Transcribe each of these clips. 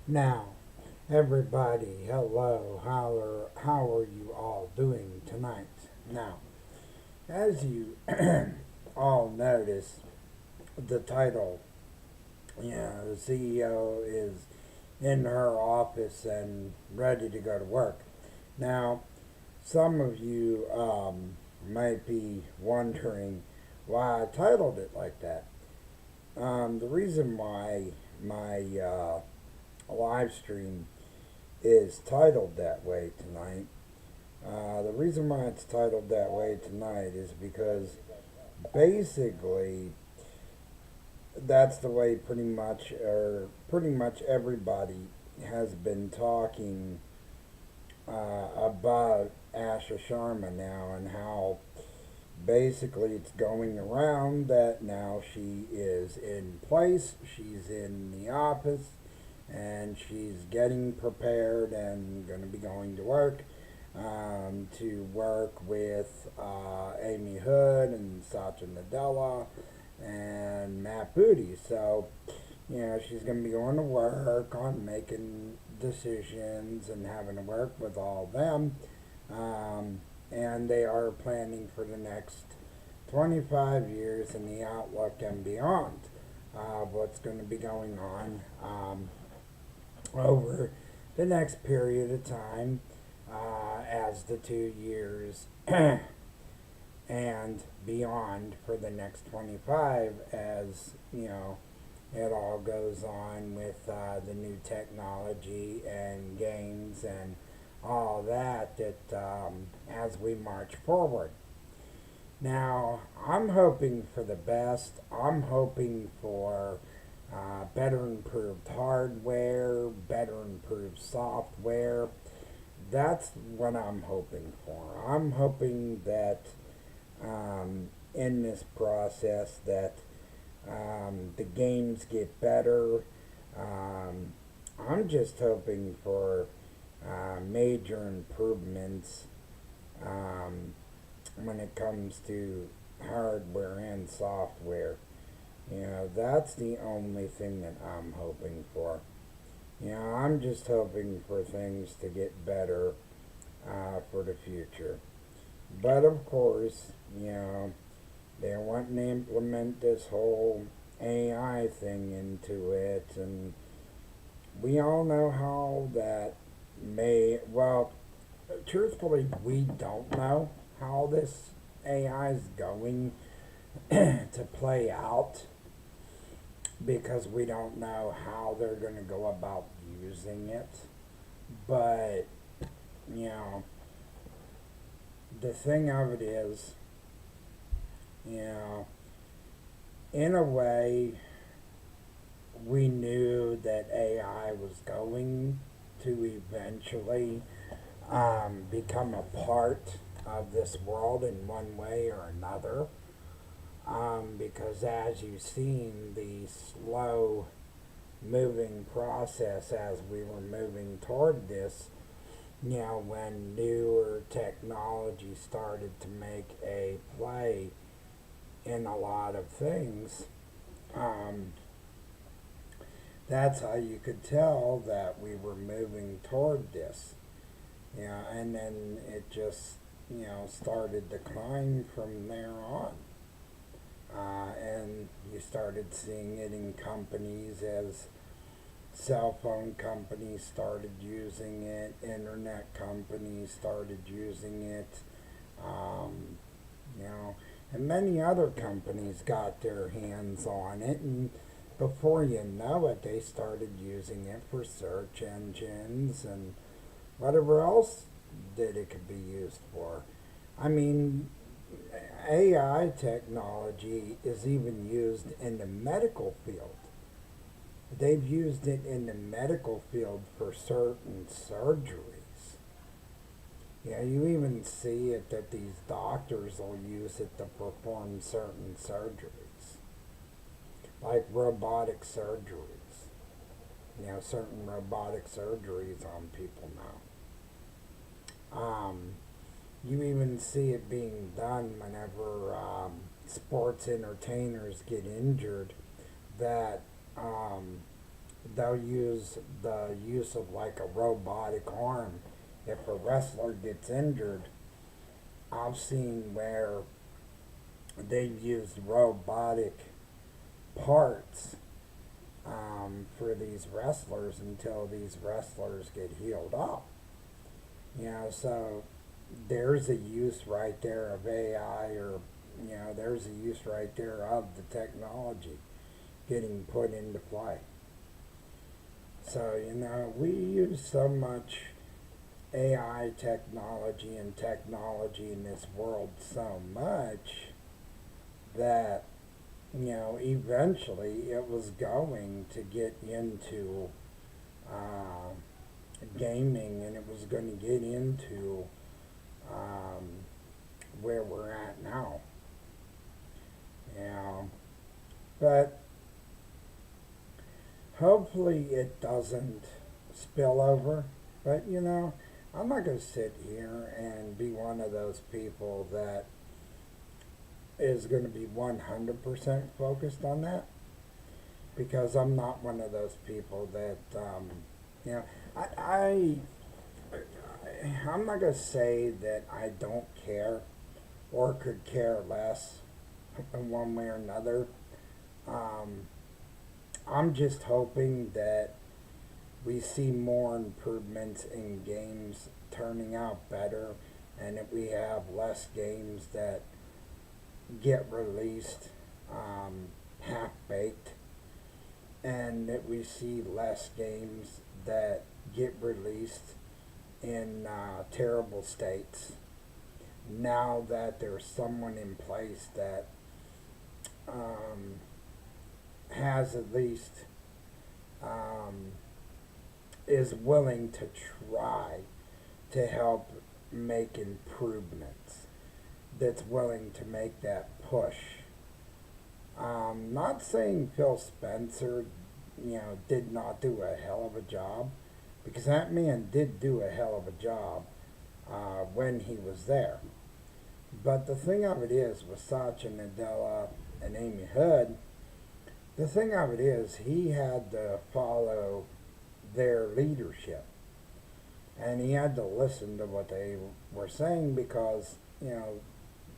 Now, everybody, hello. How are you all doing tonight? Now, as you all notice, the title, the CEO is in her office and ready to go to work. Now, some of you might be wondering why I titled it like that. The reason why my live stream is titled that way tonight. The reason why it's titled that way tonight is because basically that's the way pretty much everybody has been talking about Asha Sharma now, and how basically it's going around that now she is in place, she's in the office, and she's getting prepared and going to be going to work with Amy Hood and Satya Nadella and Matt Booty. So, she's going to be going to work on making decisions and having to work with all of them. And they are planning for the next 25 years in the outlook and beyond what's going to be going on over the next period of time as the 2 years and beyond for the next 25, as it all goes on with the new technology and games and all that as we march forward. Now, I'm hoping for the best. I'm hoping for better improved hardware, better improved software. That's what I'm hoping for. I'm hoping that in this process that the games get better. Um, I'm just hoping for major improvements um, when it comes to hardware and software. That's the only thing that I'm hoping for. I'm just hoping for things to get better for the future. But of course, they're wanting to implement this whole AI thing into it, and we all know how that well, truthfully, we don't know how this AI is going to play out because we don't know how they're going to go about using it. But, you know, the thing of it is, you know, in a way, we knew that AI was going to eventually become a part of this world in one way or another. Because as you've seen, the slow moving process as we were moving toward this, when newer technology started to make a play in a lot of things, um, that's how you could tell that we were moving toward this. And then it just, started to climb from there on. And you started seeing it in companies as cell phone companies started using it, internet companies started using it, um, you know, and many other companies got their hands on it, and before you know it, they started using it for search engines and whatever else that it could be used for. I mean, AI technology is even used in the medical field. They've used it in the medical field for certain surgeries. You even see it that these doctors will use it to perform certain surgeries, like robotic surgeries. Certain robotic surgeries on people now. You even see it being done whenever sports entertainers get injured, that they'll use the use of like a robotic arm. If a wrestler gets injured, I've seen where they've used robotic parts for these wrestlers until these wrestlers get healed up. So there's a use right there of AI, or there's a use right there of the technology getting put into play. So we use so much AI technology and technology in this world so much that eventually it was going to get into uh, gaming, and it was going to get into um, where we're at now. You but hopefully it doesn't spill over. But I'm not going to sit here and be one of those people that is going to be 100% focused on that, because I'm not one of those people that, you know, I, I'm not going to say that I don't care or could care less in one way or another. Um, I'm just hoping that we see more improvements in games turning out better, and that we have less games that get released half baked, and that we see less games that get released in terrible states. Now that there's someone in place that um, has at least um, is willing to try to help make improvements, that's willing to make that push. Not saying Phil Spencer, did not do a hell of a job, because that man did do a hell of a job when he was there. But the thing of it is, with Satya Nadella and Amy Hood, the thing of it is, he had to follow their leadership, and he had to listen to what they were saying, because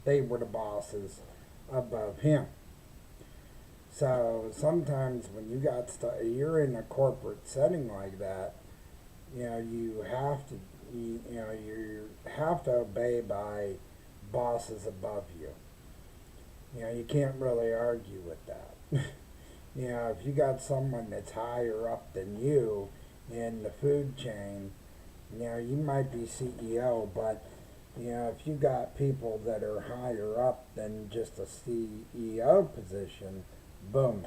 they were the bosses above him. So sometimes when you're in a corporate setting like that, you have to you have to obey by bosses above you. You can't really argue with that. If you got someone that's higher up than you in the food chain, you might be CEO, but if you got people that are higher up than just a CEO position, boom,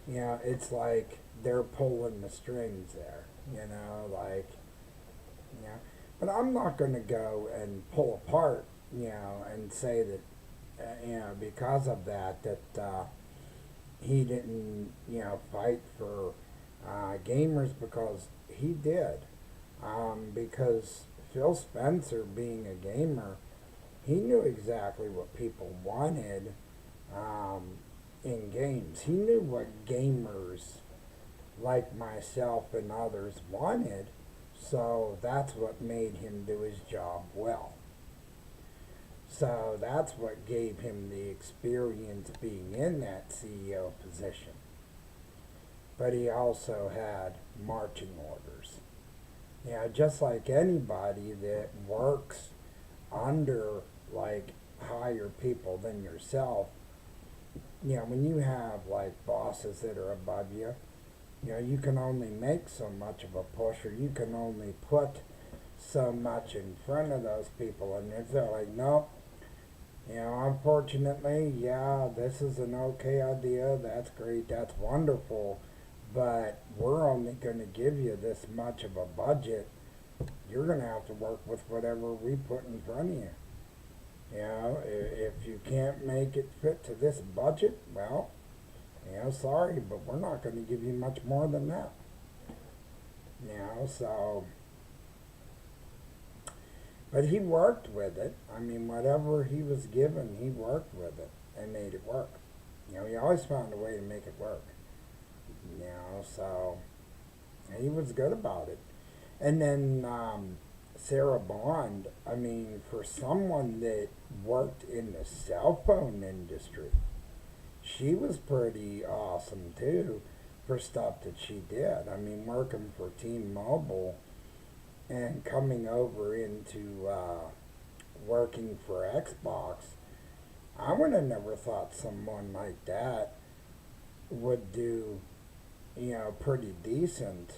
it's like they're pulling the strings there, like, you know. But I'm not going to go and pull apart, and say that, because of that he didn't, fight for gamers, because he did. Because Phil Spencer, being a gamer, he knew exactly what people wanted in games. He knew what gamers like myself and others wanted, so that's what made him do his job well. So that's what gave him the experience being in that CEO position. But he also had marching orders. Just like anybody that works under like higher people than yourself, when you have like bosses that are above you, you can only make so much of a push, or you can only put so much in front of those people, and if they're like, nope, unfortunately, yeah, this is an okay idea, that's great, that's wonderful, but we're only going to give you this much of a budget. You're going to have to work with whatever we put in front of you. If you can't make it fit to this budget, well, sorry, but we're not going to give you much more than that. So, but he worked with it. I mean, whatever he was given, he worked with it and made it work. He always found a way to make it work. So He was good about it. And then Sarah Bond, I mean, for someone that worked in the cell phone industry, she was pretty awesome too for stuff that she did. I mean, working for T-Mobile and coming over into working for Xbox, I would have never thought someone like that would do, pretty decent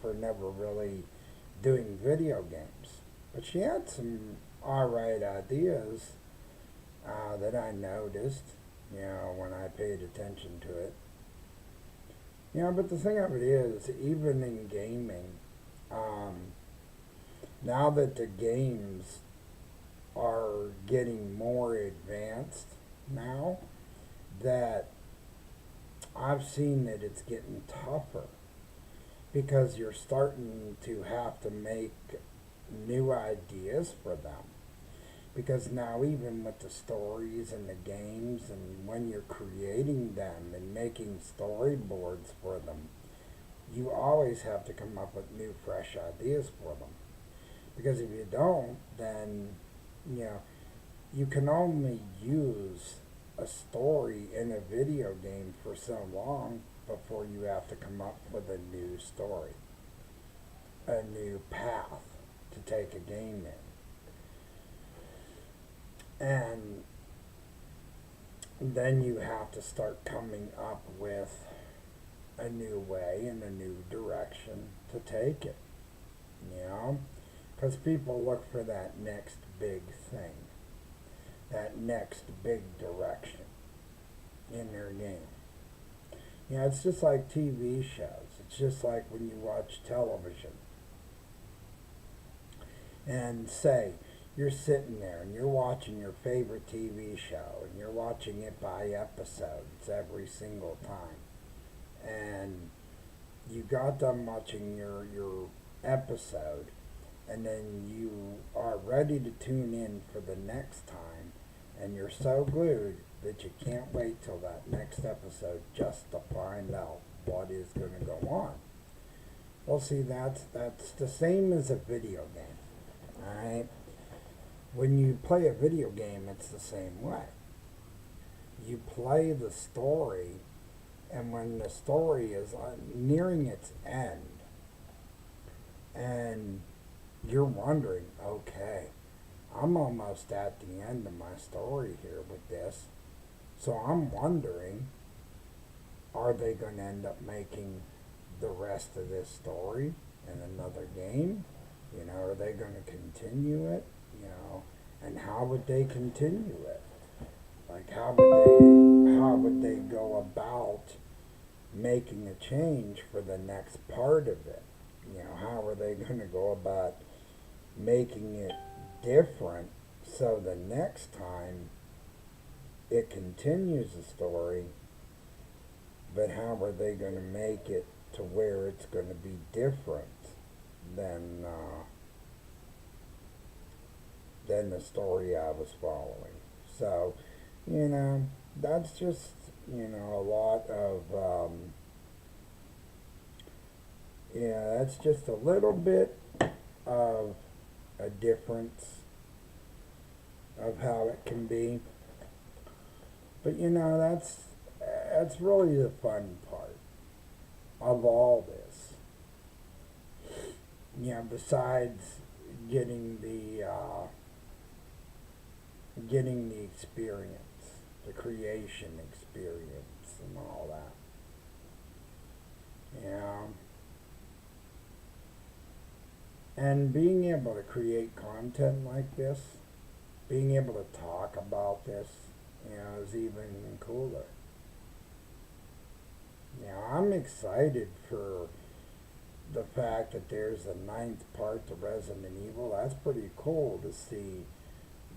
for never really doing video games. But she had some alright ideas that I noticed, when I paid attention to it. But the thing of it is, even in gaming, um, now that the games are getting more advanced now, that I've seen that it's getting tougher because you're starting to have to make new ideas for them. Because now, even with the stories and the games, and when you're creating them and making storyboards for them, you always have to come up with new, fresh ideas for them. Because if you don't, then, you know, you can only use a story in a video game for so long before you have to come up with a new story, a new path to take a game in. And then you have to start coming up with a new way and a new direction to take it, you know? Because people look for that next big thing, that next big direction in their game. It's just like TV shows. It's just like when you watch television. And say, you're sitting there and you're watching your favorite TV show and you're watching it by episodes every single time. And you got done watching your episode, and then you are ready to tune in for the next time, and you're so glued that you can't wait till that next episode just to find out what is going to go on. Well, see, that's the same as a video game, alright? When you play a video game, it's the same way. You play the story, and when the story is nearing its end, and you're wondering, okay, I'm almost at the end of my story here with this, so I'm wondering, are they going to end up making the rest of this story in another game? Are they going to continue it? And how would they continue it? Like, how would they go about making a change for the next part of it? How are they going to go about making it different so the next time it continues the story, but how are they going to make it to where it's going to be different than the story I was following? So, that's just, a lot of, that's just a little bit of a difference of how it can be. But, that's really the fun part of all this. Besides getting the experience, the creation experience and all that. And being able to create content like this, being able to talk about this, is even cooler. I'm excited for the fact that there's a ninth part to Resident Evil. That's pretty cool to see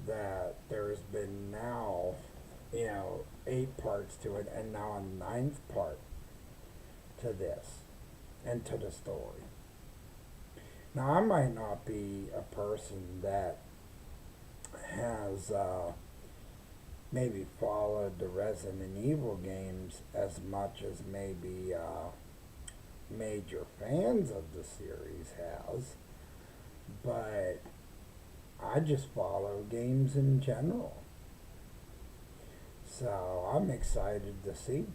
that there's been now, 8 parts to it, and now a ninth part to this and to the story. Now, I might not be a person that has maybe followed the Resident Evil games as much as maybe major fans of the series has, but I just follow games in general. So I'm excited to see,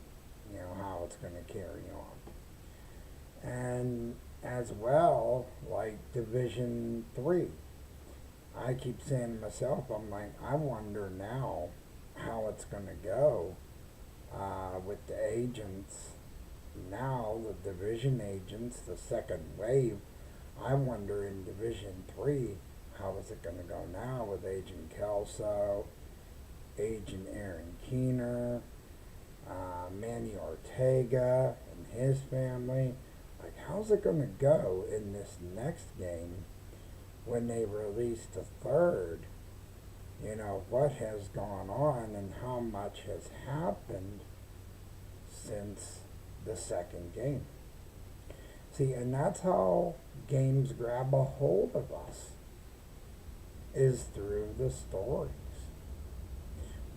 how it's going to carry on. And as well, like Division 3, I keep saying to myself, I'm like, I wonder now how it's going to go with the agents. Now, the division agents, the second wave, I wonder in Division 3, how is it going to go now with Agent Kelso, Agent Aaron Keener, Manny Ortega and his family. Like, how's it going to go in this next game when they release the third? What has gone on and how much has happened since the second game. See, and that's how games grab a hold of us, is through the stories.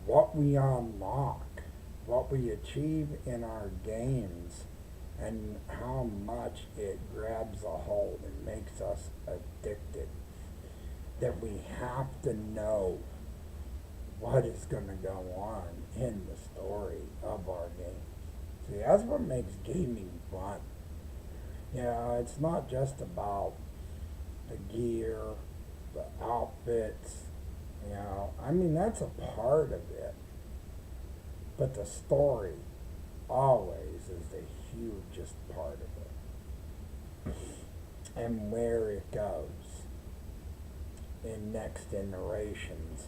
What we unlock, what we achieve in our games, and how much it grabs a hold and makes us addicted. That we have to know what is going to go on in the story of our games. See, that's what makes gaming fun. It's not just about the gear, the outfits, that's a part of it. But the story always is the hugest part of it. And where it goes in next iterations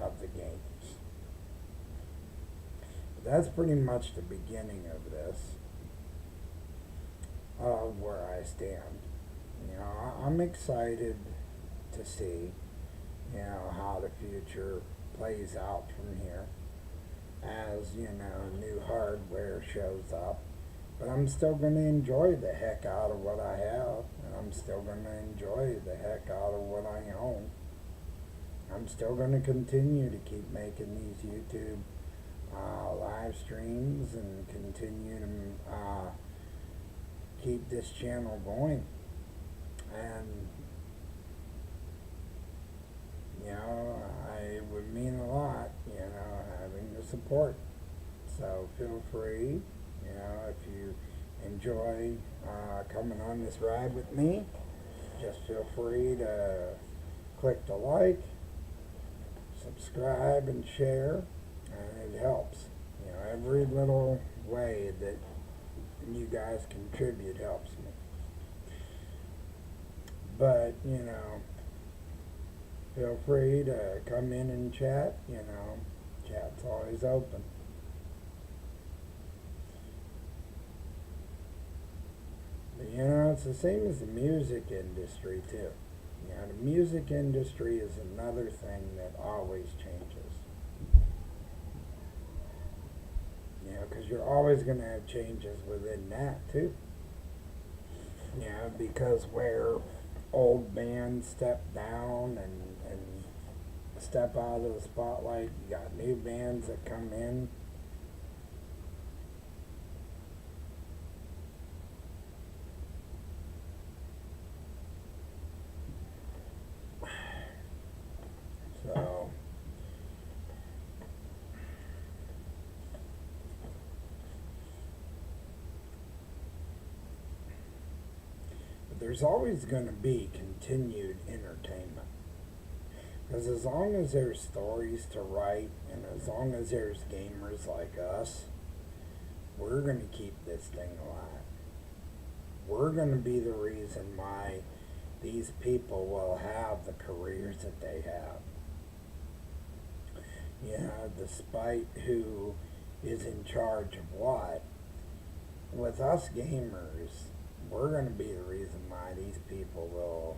of the games. That's pretty much the beginning of this, of where I stand. I'm excited to see, how the future plays out from here as, new hardware shows up. But I'm still going to enjoy the heck out of what I have, and I'm still going to enjoy the heck out of what I own. I'm still going to continue to keep making these YouTube live streams and continue to keep this channel going. And, it would mean a lot, having the support. So feel free, if you enjoy coming on this ride with me, just feel free to click the like, subscribe, and share, and it helps. Every little way that you guys contribute helps me. But, feel free to come in and chat, chat's always open. But, it's the same as the music industry, too. The music industry is another thing that always changes. Because you're always going to have changes within that, too. Because where old bands step down and step out of the spotlight, you got new bands that come in. So, but there's always going to be continued entertainment. Because as long as there's stories to write, and as long as there's gamers like us, we're going to keep this thing alive. We're going to be the reason why these people will have the careers that they have. Despite who is in charge of what, with us gamers, we're going to be the reason why these people will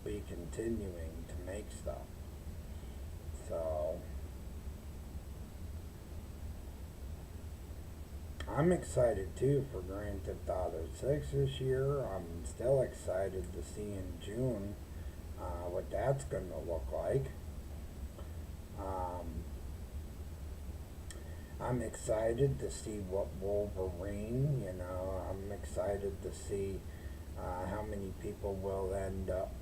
be continuing to make stuff. So, I'm excited too for Grand Theft Auto 6 this year. I'm still excited to see in June what that's going to look like. I'm excited to see what Wolverine, I'm excited to see how many people will end up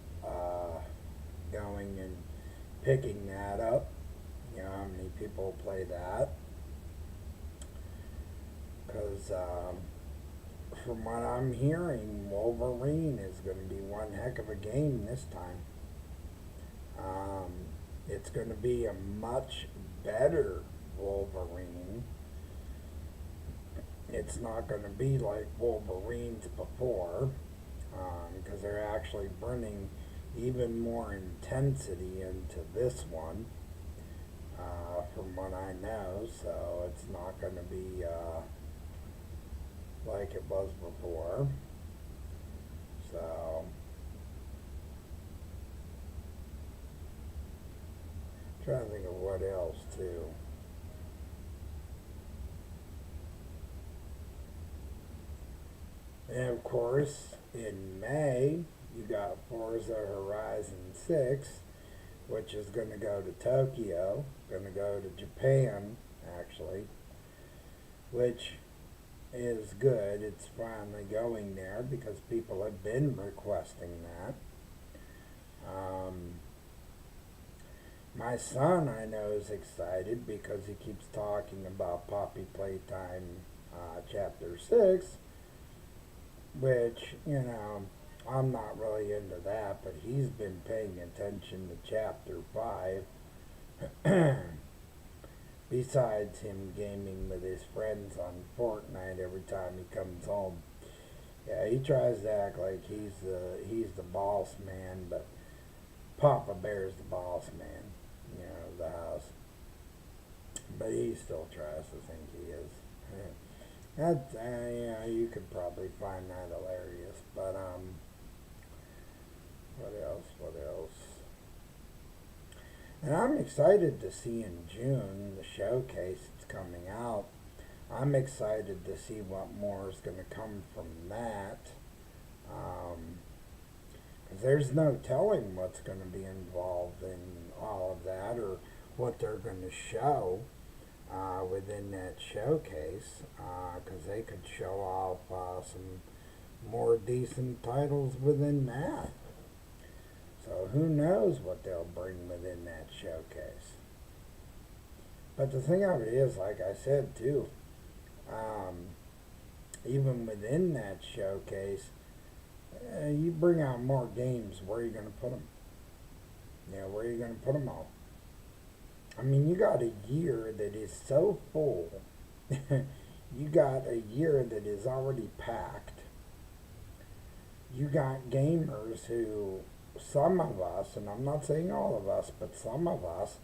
going and picking that up. How many people play that. Because from what I'm hearing, Wolverine is going to be one heck of a game this time. Um, it's going to be a much better Wolverine. It's not going to be like Wolverines before, because they're actually bringing even more intensity into this one, from what I know. So it's not going to be like it was before. So, trying to think of what else too. And of course, in May, you got Forza Horizon 6, which is going to go to Tokyo, going to go to Japan, actually, which is good. It's finally going there because people have been requesting that. Um, my son, I know, is excited because he keeps talking about Poppy Playtime Chapter 6, which, I'm not really into that, but he's been paying attention to Chapter 5. Besides him gaming with his friends on Fortnite every time he comes home. Yeah, he tries to act like he's the boss man, but Papa Bear's the boss man, of the house. But he still tries to think he is. That you could probably find that hilarious. But what else? What else? And I'm excited to see in June the showcase that's coming out. I'm excited to see what more is going to come from that. Because there's no telling what's going to be involved in all of that or what they're going to show within that showcase. Because they could show off some more decent titles within that. So who knows what they'll bring within that showcase. But the thing of it is, like I said too, even within that showcase, you bring out more games, where are you going to put them? Where are you going to put them all? I mean, you got a year that is so full. You got a year that is already packed. You got gamers who, some of us, and I'm not saying all of us, but some of us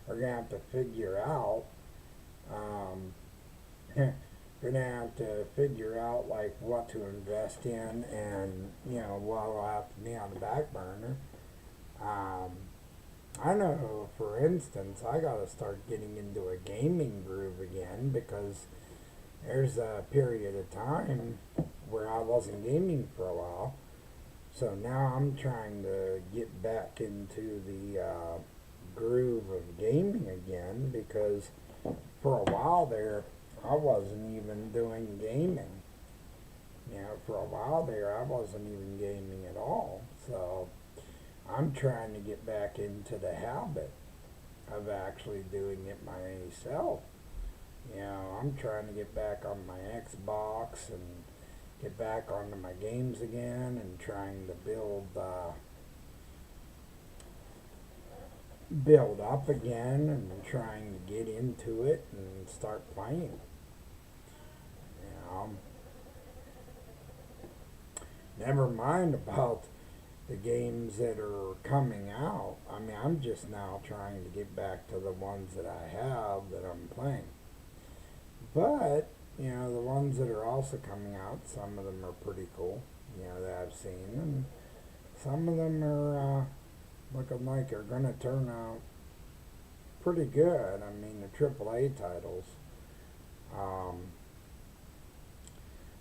are going to have to figure out, going to have to figure out like what to invest in and, what will have to be on the back burner. I know, for instance, I got to start getting into a gaming groove again because there's a period of time where I wasn't gaming for a while. So now I'm trying to get back into the groove of gaming again because for a while there I wasn't even doing gaming. For a while there I wasn't even gaming at all. So I'm trying to get back into the habit of actually doing it myself. I'm trying to get back on my Xbox and get back onto my games again and trying to build up again and trying to get into it and start playing. Never mind about the games that are coming out. I mean, I'm just now trying to get back to the ones that I have that I'm playing. But, the ones that are also coming out, some of them are pretty cool, that I've seen. And some of them are looking like they're going to turn out pretty good. I mean, the AAA titles.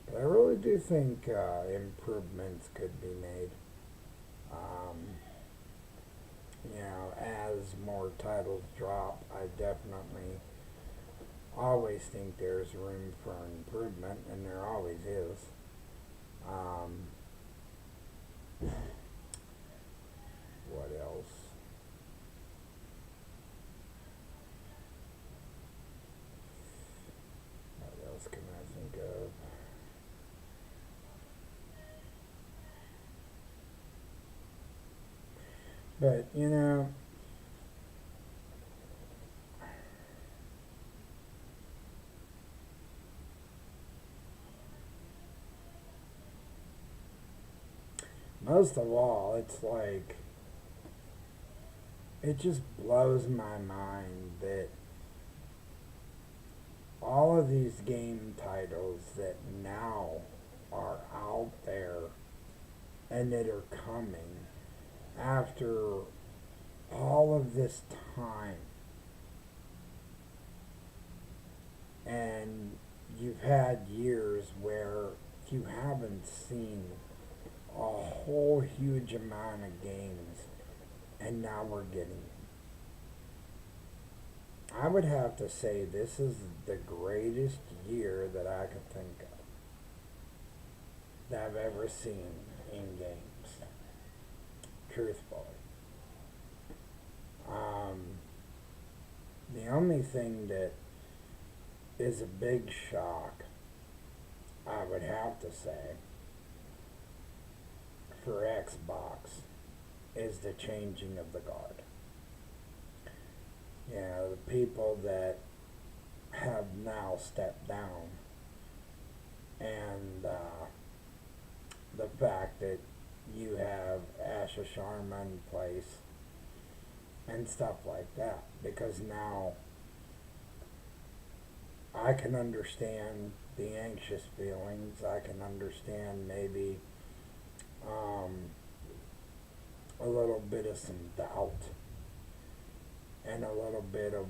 But I really do think improvements could be made. As more titles drop, I definitely always think there's room for improvement, and there always is. Um, what else? What else can I think of? But, most of all, it's like, it just blows my mind that all of these game titles that now are out there and that are coming after all of this time, and you've had years where you haven't seen a whole huge amount of games, and now we're getting them. I would have to say this is the greatest year that I could think of that I've ever seen in games, truthfully. Um, the only thing that is a big shock, I would have to say, for Xbox is the changing of the guard. The people that have now stepped down, and the fact that you have Asha Sharma in place and stuff like that, because now I can understand the anxious feelings. I can understand maybe a little bit of some doubt and a little bit of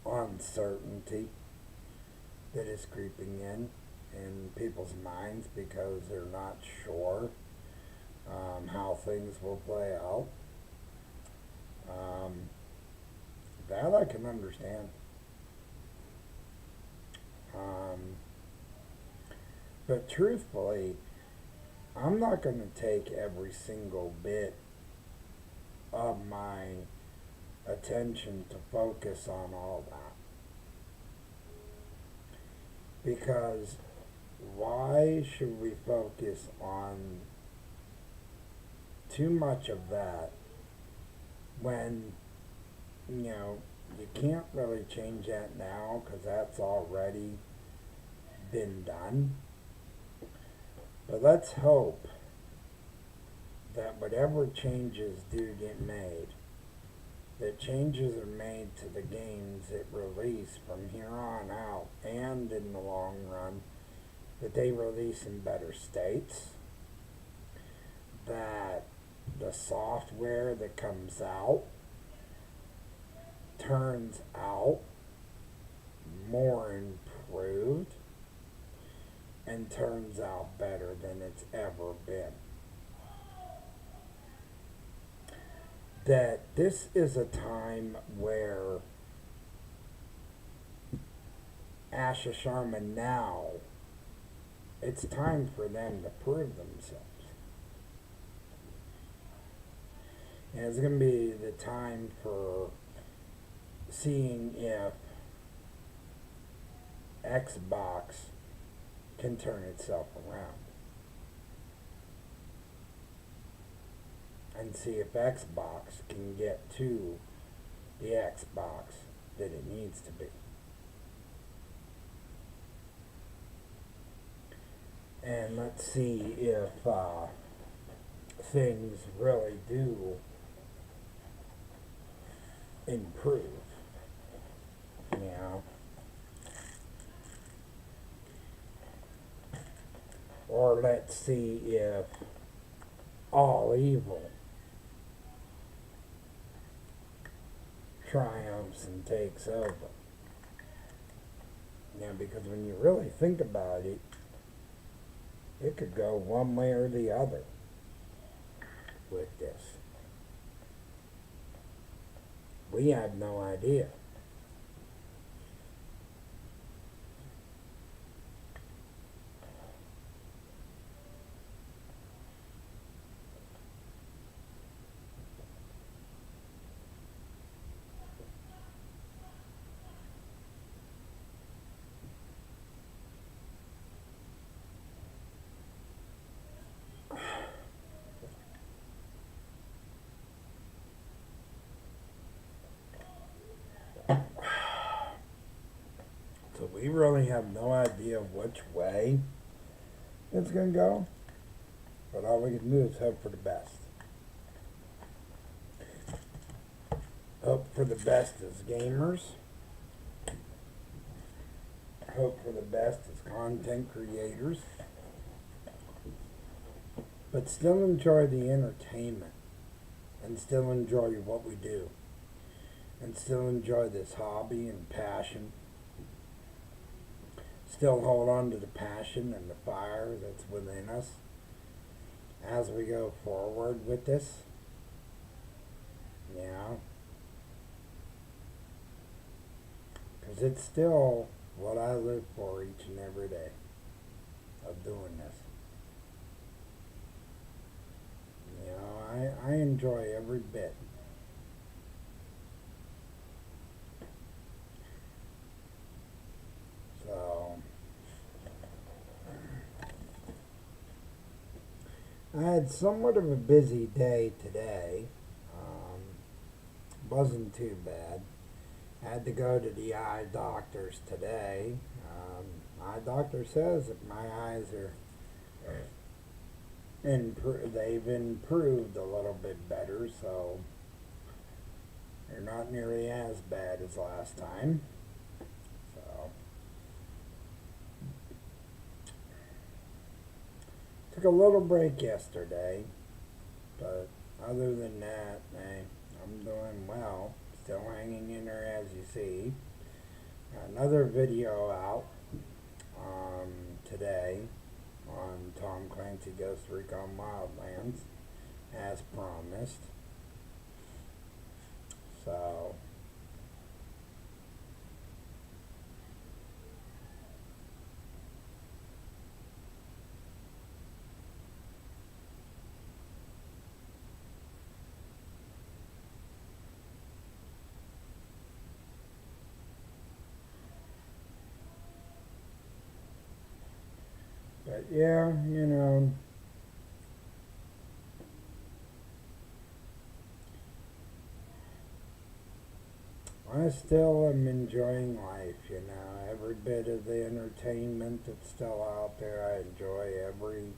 uncertainty that is creeping in people's minds because they're not sure how things will play out. Um, that I can understand. Um, but truthfully, I'm not going to take every single bit of my attention to focus on all that. Because why should we focus on too much of that when, you can't really change that now because that's already been done? But let's hope that whatever changes do get made, that changes are made to the games that release from here on out, and in the long run, that they release in better states, that the software that comes out turns out more improved and turns out better than it's ever been. That this is a time where Asha Sharma now, it's time for them to prove themselves. And it's going to be the time for seeing if Xbox can turn itself around. And see if Xbox can get to the Xbox that it needs to be. And let's see if things really do improve. Or let's see if all evil triumphs and takes over. Because when you really think about it, it could go one way or the other with this. We have no idea. we really have no idea which way it's going to go. But all we can do is hope for the best. Hope for the best as gamers. Hope for the best as content creators. But still enjoy the entertainment. And still enjoy what we do. And still enjoy this hobby and passion. Still hold on to the passion and the fire that's within us as we go forward with this. You know? Because it's still what I live for each and every day of doing this. You know, I enjoy every bit. So, I had somewhat of a busy day today. Wasn't too bad. Had to go to the eye doctors today. Eye doctor says that my eyes are they've improved a little bit better, so they're not nearly as bad as last time. So took a little break yesterday, but other than that, I'm doing well. Still hanging in there, as you see. Another video out today on Tom Clancy Ghost Recon Wildlands, as promised. So, but yeah, you know, I still am enjoying life, you know, every bit of the entertainment that's still out there. I enjoy every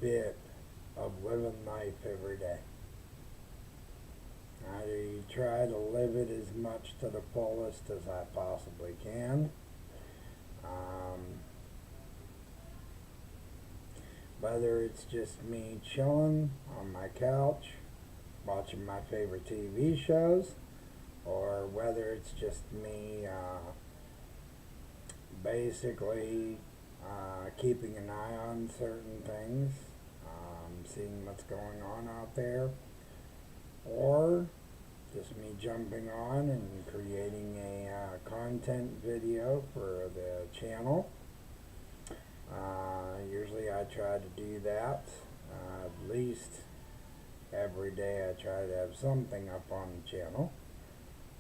bit of living life every day. I try to live it as much to the fullest as I possibly can. Whether it's just me chilling on my couch, watching my favorite TV shows, or whether it's just me basically keeping an eye on certain things, seeing what's going on out there, or just me jumping on and creating a content video for the channel. Usually I try to do that at least every day. I try to have something up on the channel,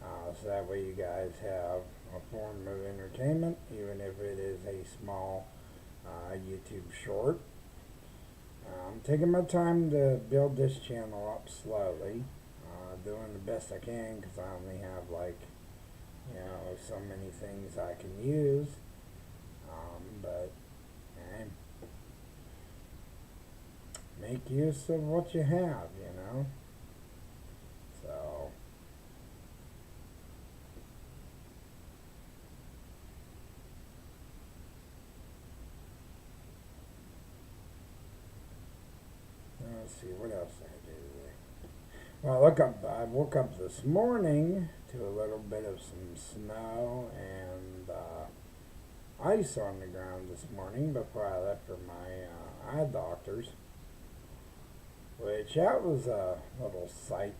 so that way you guys have a form of entertainment, even if it is a small YouTube short. I'm taking my time to build this channel up slowly, doing the best I can, because I only have so many things I can use, but make use of what you have, you know. So let's see, what else did I do today? Well, I woke up this morning to a little bit of some snow and ice on the ground this morning before I left for my eye doctors, which that was a little sight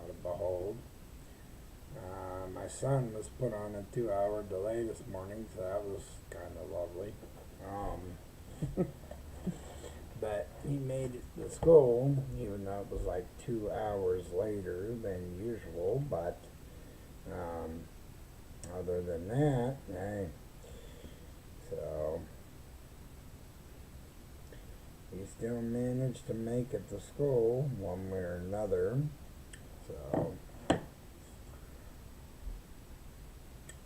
to behold. My son was put on a 2-hour delay this morning, so that was kind of lovely. But he made it to school, even though it was like 2 hours later than usual. But other than that, so he still managed to make it to school one way or another. So,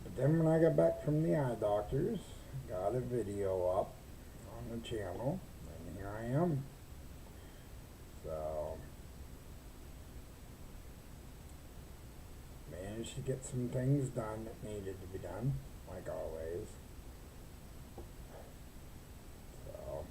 but Then when I got back from the eye doctors, got a video up on the channel, and here I am. So, managed to get some things done that needed to be done, like always. So,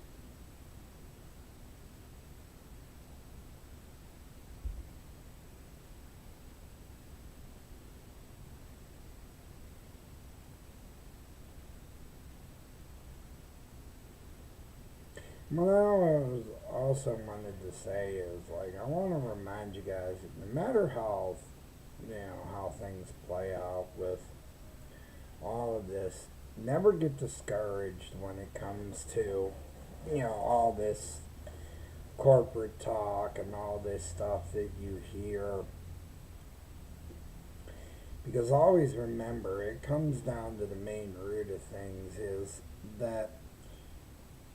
what I was also wanted to say is, like, I want to remind you guys that no matter how, how things play out with all of this, never get discouraged when it comes to, all this corporate talk and all this stuff that you hear. Because always remember, it comes down to the main root of things is that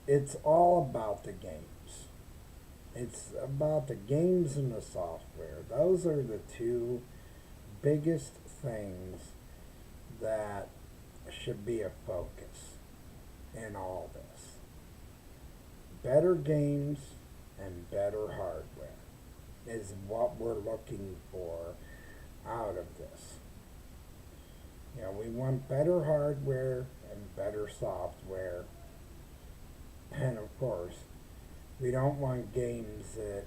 it's all about the games. It's about the games and the software. Those are the two biggest things that should be a focus in all this. Better games and better hardware is what we're looking for out of this. We want better hardware and better software. And of course, we don't want games that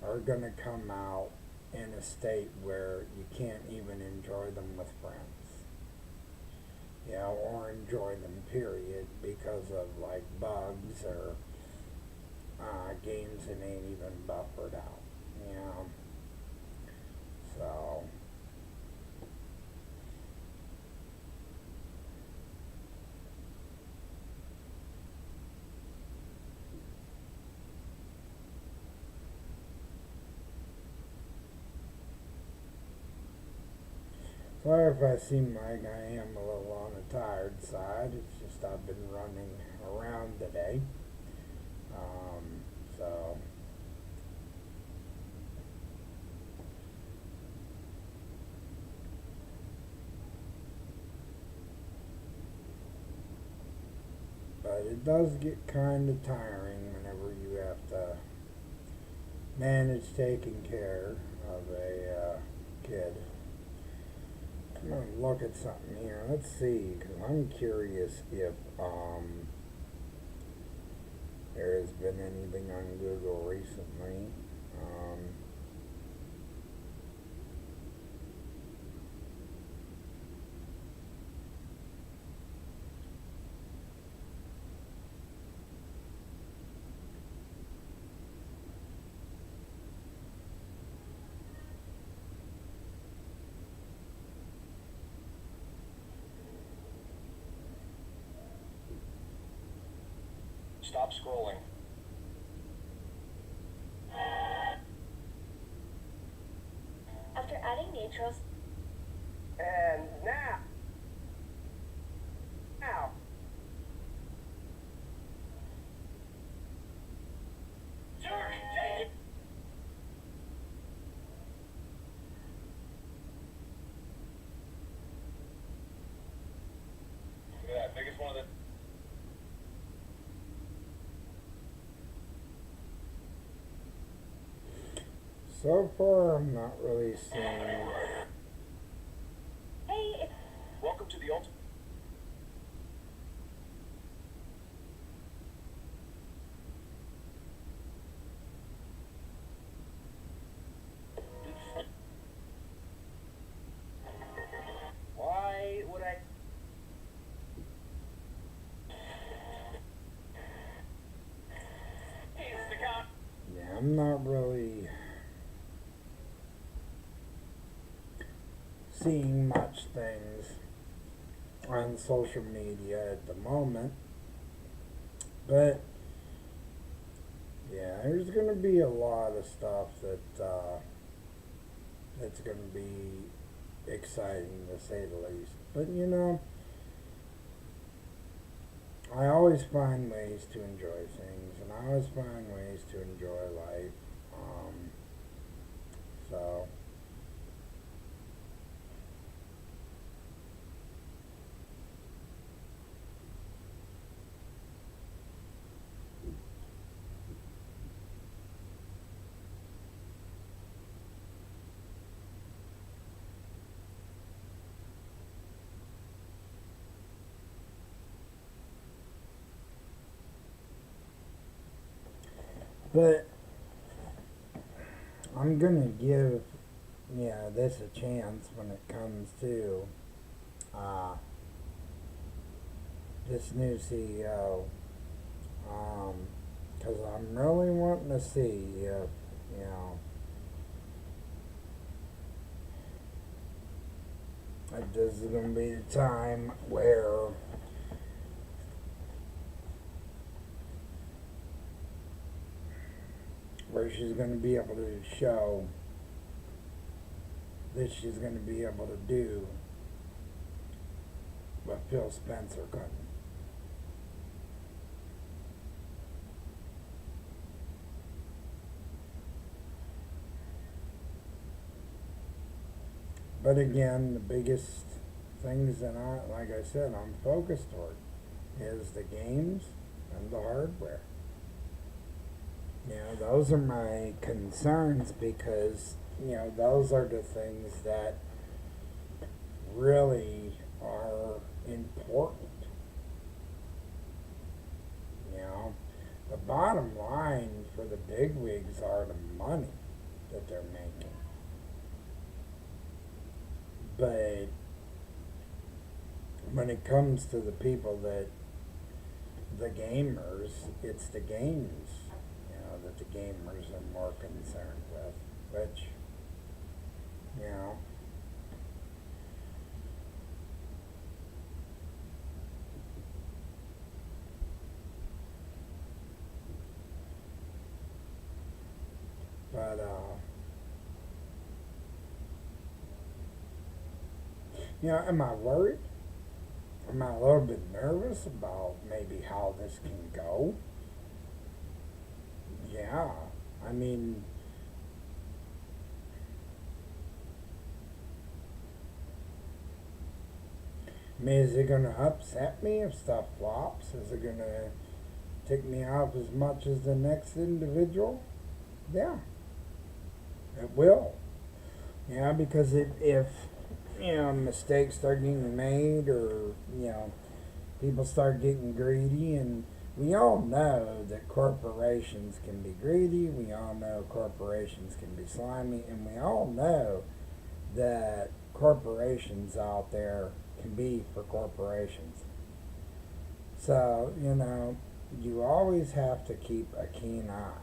are going to come out in a state where you can't even enjoy them with friends. Or enjoy them, period, because of like bugs or games that ain't even buffered out. So, sorry if I seem like I am a little on the tired side. It's just I've been running around today. So, but it does get kind of tiring whenever you have to manage taking care of a kid. I'm going to look at something here. Let's see, because I'm curious if there has been anything on Google recently. Stop scrolling. After adding Natros, And now. Look at that, biggest one of the. So far, I'm not really seeing. hey, Welcome to the ultimate. Why would I? Yeah, I'm not really seeing much things on social media at the moment. But yeah, there's going to be a lot of stuff that's going to be exciting to say the least. But I always find ways to enjoy things, and I always find ways to enjoy life. So But I'm gonna give this a chance when it comes to uh, this new CEO, because I'm really wanting to see if if this is gonna be the time where she's gonna be able to show that she's gonna be able to do what Phil Spencer couldn't. But again, the biggest things that like I said, I'm focused toward is the games and the hardware. Those are my concerns because, those are the things that really are important. The bottom line for the bigwigs are the money that they're making. But when it comes to the people the gamers, it's the games, that the gamers are more concerned with, which, but, am I worried? Am I a little bit nervous about maybe how this can go? Yeah, I mean, is it going to upset me if stuff flops? Is it going to tick me off as much as the next individual? Yeah, it will. Yeah, because if mistakes start getting made, or people start getting greedy, and we all know that corporations can be greedy, we all know corporations can be slimy, and we all know that corporations out there can be for corporations. So, you always have to keep a keen eye.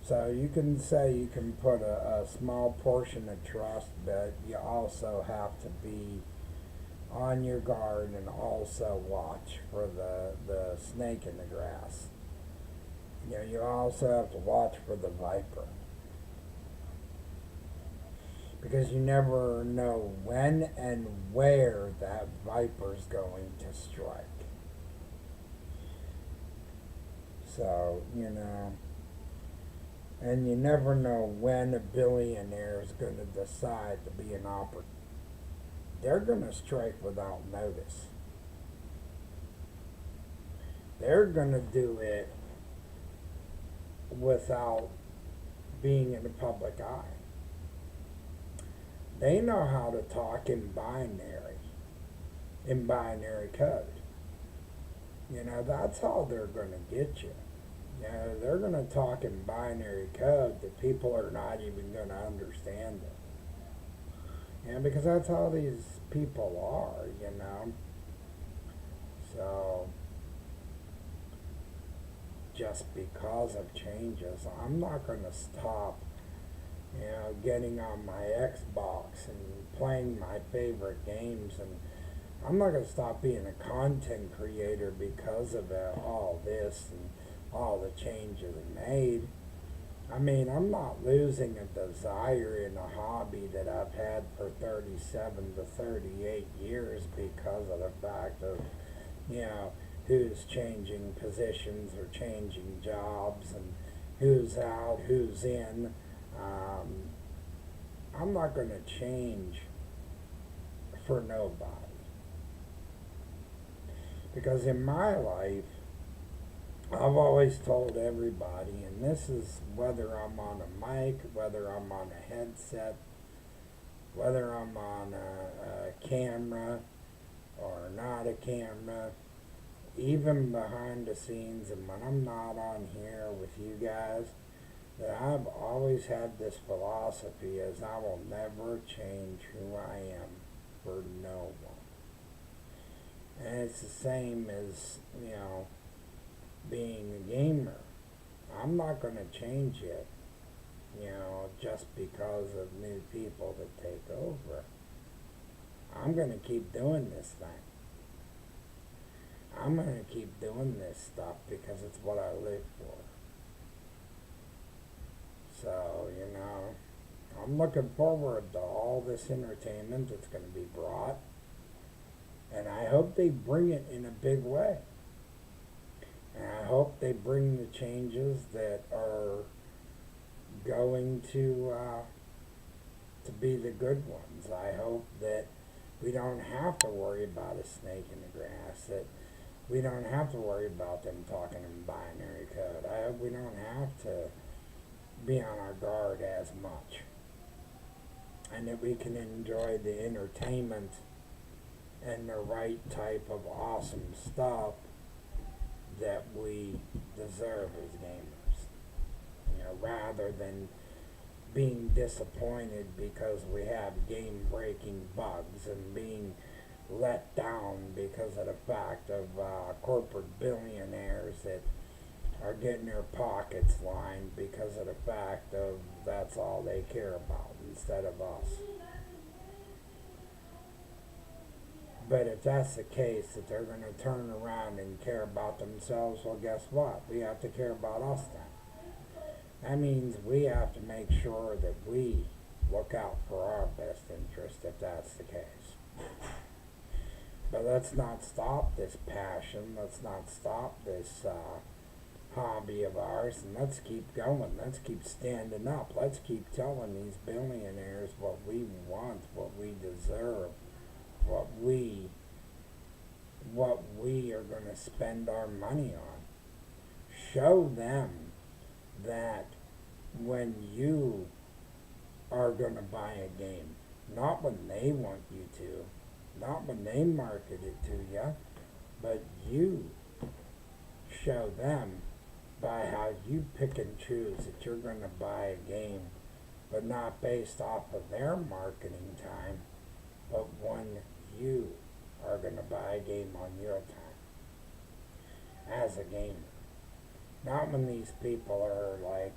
So you can say you can put a small portion of trust, but you also have to be on your guard and also watch for the snake in the grass. You also have to watch for the viper. Because you never know when and where that viper's going to strike. So, and you never know when a billionaire is going to decide to be an operator. They're going to strike without notice. They're going to do it without being in the public eye. They know how to talk in binary code. That's how they're going to get you. They're going to talk in binary code that people are not even going to understand it. Because that's how these people are, So, just because of changes, I'm not going to stop, getting on my Xbox and playing my favorite games, and I'm not going to stop being a content creator because of all this and all the changes made. I mean, I'm not losing a desire in a hobby that I've had for 37 to 38 years because of the fact of, who's changing positions or changing jobs and who's out, who's in. I'm not going to change for nobody. Because in my life, I've always told everybody, and this is whether I'm on a mic, whether I'm on a headset, whether I'm on a camera or not a camera, even behind the scenes and when I'm not on here with you guys, that I've always had this philosophy is I will never change who I am for no one. And it's the same as, being a gamer. I'm not going to change it, just because of new people that take over. I'm going to keep doing this thing. I'm going to keep doing this stuff because it's what I live for. So, I'm looking forward to all this entertainment that's going to be brought. And I hope they bring it in a big way. And I hope they bring the changes that are going to be the good ones. I hope that we don't have to worry about a snake in the grass, that we don't have to worry about them talking in binary code. I hope we don't have to be on our guard as much. And that we can enjoy the entertainment and the right type of awesome stuff that we deserve as gamers. Rather than being disappointed because we have game-breaking bugs and being let down because of the fact of corporate billionaires that are getting their pockets lined because of the fact of that's all they care about instead of us. But if that's the case, that they're going to turn around and care about themselves, well, guess what? We have to care about us then. That means we have to make sure that we look out for our best interest if that's the case. But let's not stop this passion. Let's not stop this hobby of ours, and let's keep going. Let's keep standing up. Let's keep telling these billionaires what we want, what we deserve, what we are going to spend our money on. Show them that when you are going to buy a game, not when they want you to, not when they market it to you, but you show them by how you pick and choose that you're going to buy a game, but not based off of their marketing time, but when you are going to buy a game on your time as a gamer. Not when these people are like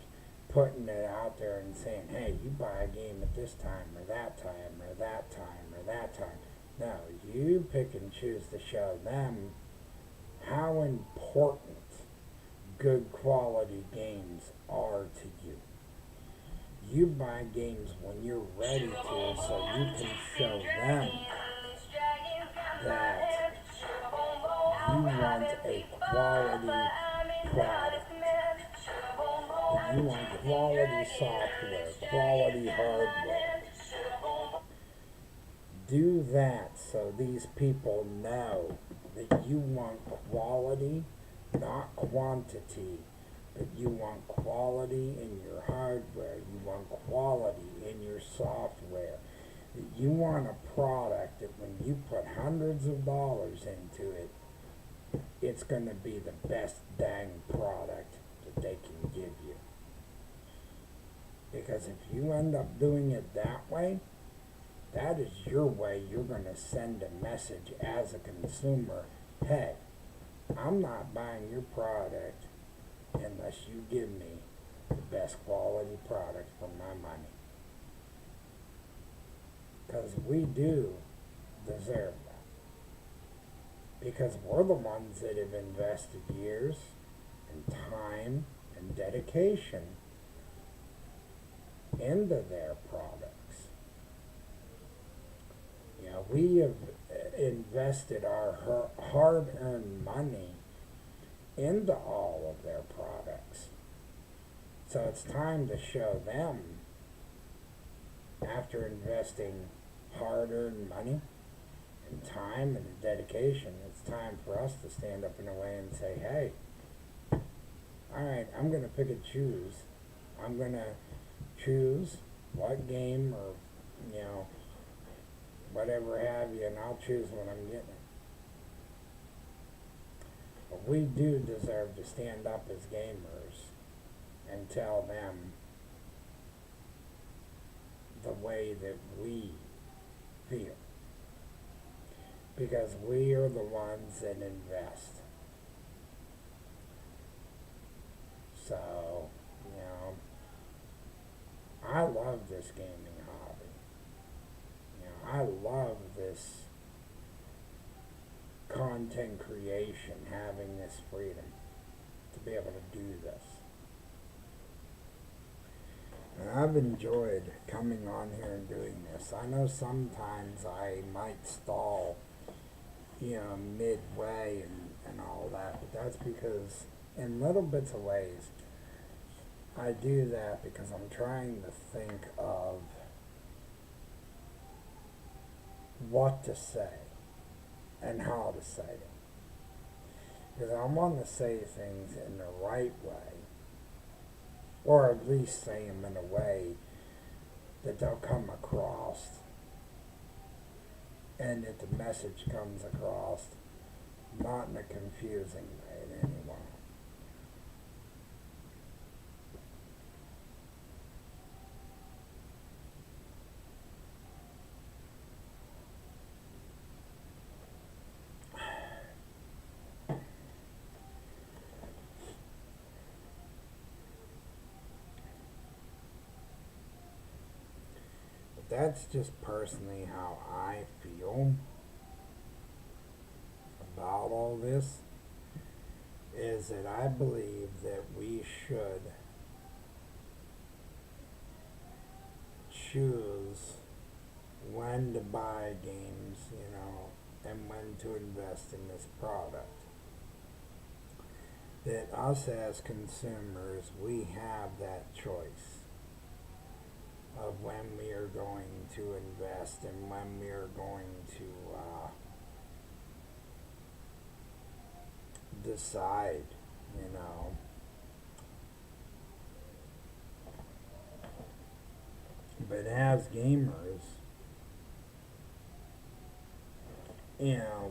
putting it out there and saying, hey, you buy a game at this time or that time or that time or that time. No, you pick and choose to show them how important good quality games are to you. You buy games when you're ready to, so you can show them that you want a quality product. That you want quality software, quality hardware. Do that so these people know that you want quality, not quantity, but you want quality in your hardware, you want quality in your software, that you want a product that when you put hundreds of dollars into it, it's going to be the best dang product that they can give you. Because if you end up doing it that way, that is your way you're going to send a message as a consumer. Hey, I'm not buying your product unless you give me the best quality product for my money. Because we do deserve that. Because we're the ones that have invested years and time and dedication into their products. We have invested our hard-earned money into all of their products. So it's time to show them, after investing hard-earned money and time and dedication, it's time for us to stand up in a way and say, hey, alright, I'm going to pick and choose. I'm going to choose what game or, whatever have you, and I'll choose what I'm getting. But we do deserve to stand up as gamers and tell them the way that we feel. Because we are the ones that invest. So, I love this gaming hobby. I love this content creation, having this freedom to be able to do this. And I've enjoyed coming on here and doing this. I know sometimes I might stall, midway and all that, but that's because in little bits of ways, I do that because I'm trying to think of what to say and how to say it. Because I want to say things in the right way, or at least say them in a way that they'll come across and that the message comes across not in a confusing way to anyone. That's just personally how I feel about all this, is that I believe that we should choose when to buy games, and when to invest in this product. That us as consumers, we have that choice of when we are going to invest and when we are going to decide, But as gamers,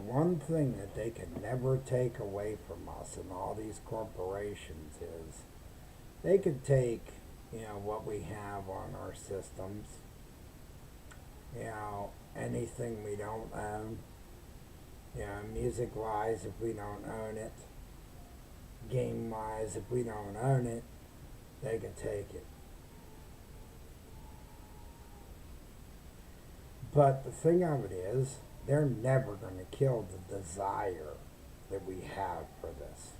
one thing that they can never take away from us and all these corporations is they could take what we have on our systems, anything we don't own, music wise if we don't own it, game wise if we don't own it, they could take it. But the thing of it is, they're never going to kill the desire that we have for this.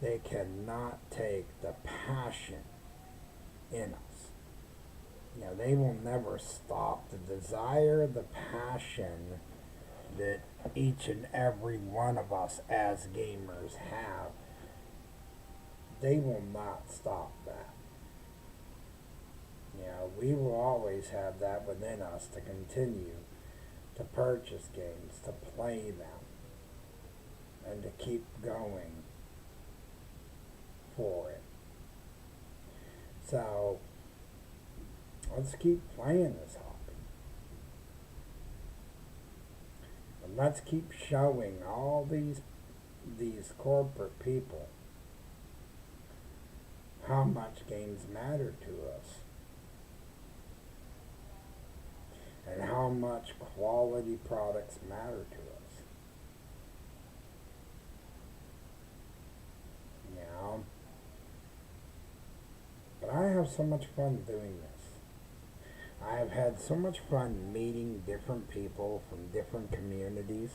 They cannot take the passion in us. They will never stop the desire, the passion that each and every one of us as gamers have. They will not stop that. We will always have that within us to continue to purchase games, to play them, and to keep going for it. So, let's keep playing this hobby. And let's keep showing all these corporate people how much games matter to us. And how much quality products matter to us. But I have so much fun doing this. I have had so much fun meeting different people from different communities,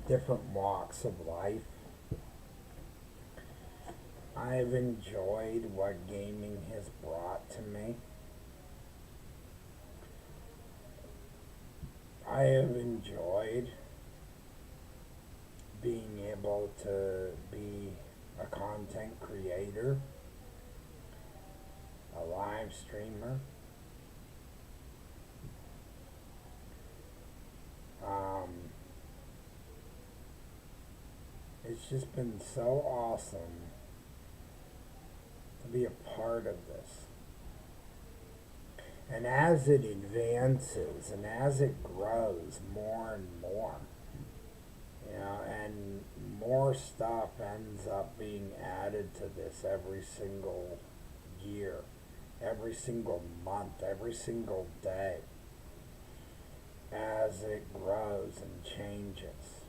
different walks of life. I have enjoyed what gaming has brought to me. I have enjoyed being able to be a content creator, a live streamer. It's just been so awesome to be a part of this. And as it advances and as it grows more and more, and more stuff ends up being added to this every single year, every single month, every single day as it grows and changes,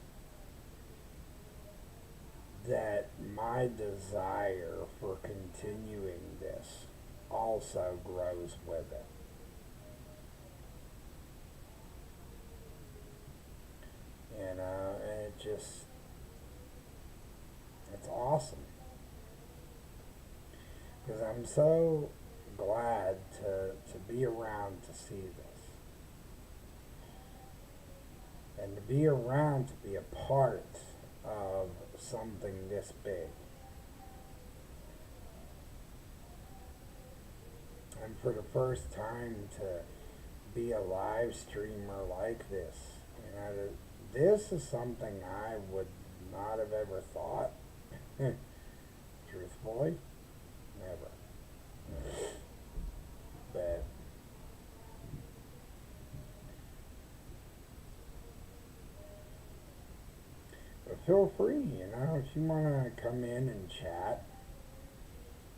that my desire for continuing this also grows with it. You know, and it's awesome. Because I'm so glad to be around to see this. And to be around to be a part of something this big. And for the first time to be a live streamer like this, you know, this is something I would not have ever thought. Truthfully, never. But feel free, you know, if you want to come in and chat.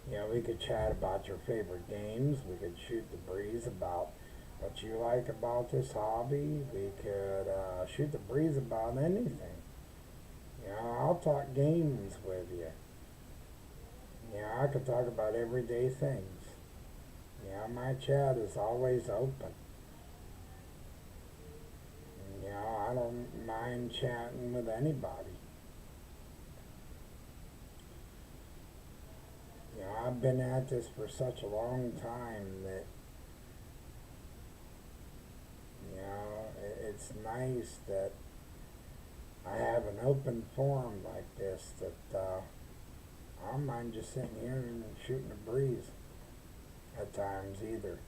You know, we could chat about your favorite games. We could shoot the breeze about what you like about this hobby. We could shoot the breeze about anything. You know, I'll talk games with you. You know, I could talk about everyday things. You know, my chat is always open. You know, I don't mind chatting with anybody. You know, I've been at this for such a long time that, you know, it's nice that I have an open forum like this that I don't mind just sitting here and shooting a breeze at times either.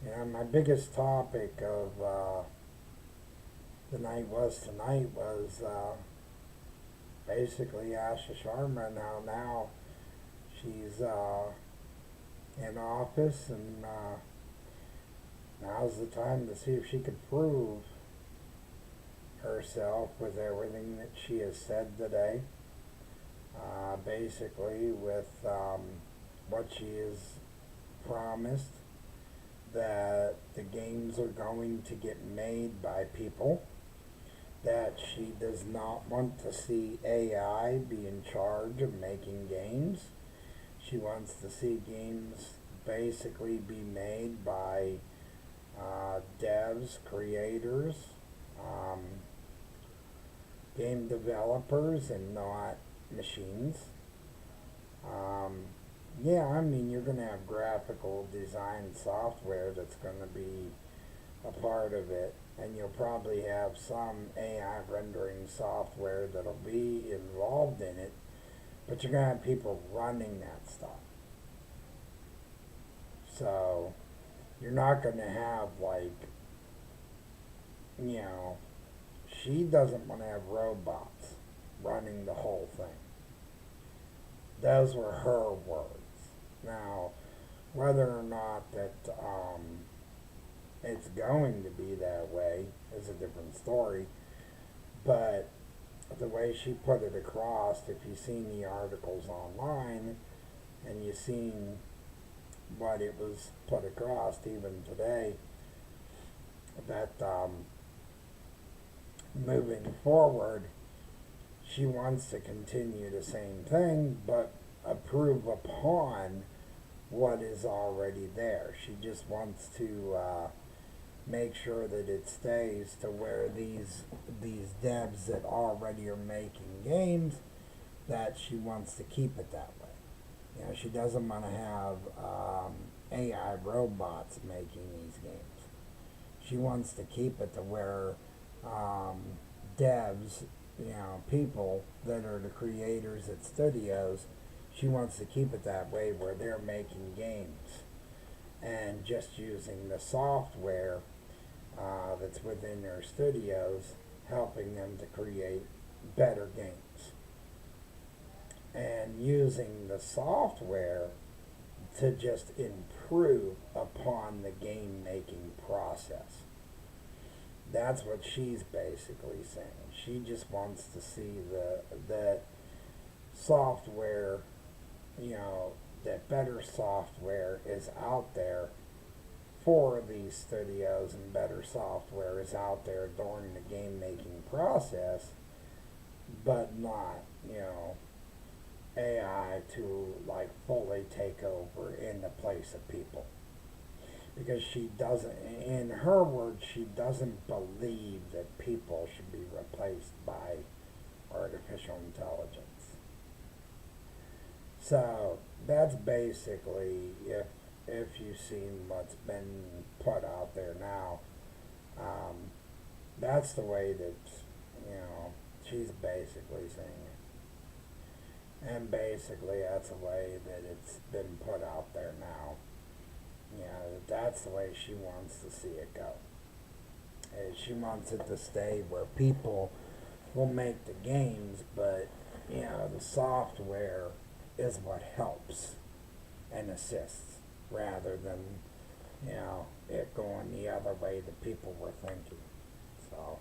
You know, my biggest topic of the night was tonight was basically Asha Sharma and how now she's in office, and now's the time to see if she could prove herself with everything that she has said today. Basically with what she has promised, that the games are going to get made by people, that she does not want to see AI be in charge of making games. She wants to see games basically be made by devs, creators, game developers, and not machines. Yeah, I mean, you're going to have graphical design software that's going to be a part of it, and you'll probably have some AI rendering software that'll be involved in it, but you're going to have people running that stuff. So, you're not going to have, like, you know, she doesn't want to have robots running the whole thing. Those were her words. Now, whether or not that it's going to be that way is a different story. But the way she put it across, if you've seen the articles online and you've seen what it was put across even today, that moving forward, she wants to continue the same thing, but improve upon what is already there. She just wants to make sure that it stays to where these devs that already are making games, that she wants to keep it that way. You know, she doesn't want to have AI robots making these games. She wants to keep it to where devs, you know, people that are the creators at studios, she wants to keep it that way where they're making games and just using the software that's within their studios, helping them to create better games. And using the software to just improve upon the game making process. That's what she's basically saying. She just wants to see that software, you know, that better software is out there for these studios, and better software is out there during the game making process, but not, you know, AI to like fully take over in the place of people. Because she doesn't, in her words, she doesn't believe that people should be replaced by artificial intelligence. So that's basically, if you've seen what's been put out there now, um, that's the way that, you know, she's basically saying it. And basically that's the way that it's been put out there now. You know, that's the way she wants to see it go. She wants it to stay where people will make the games, but, you know, the software is what helps and assists, rather than, you know, it going the other way that people were thinking. So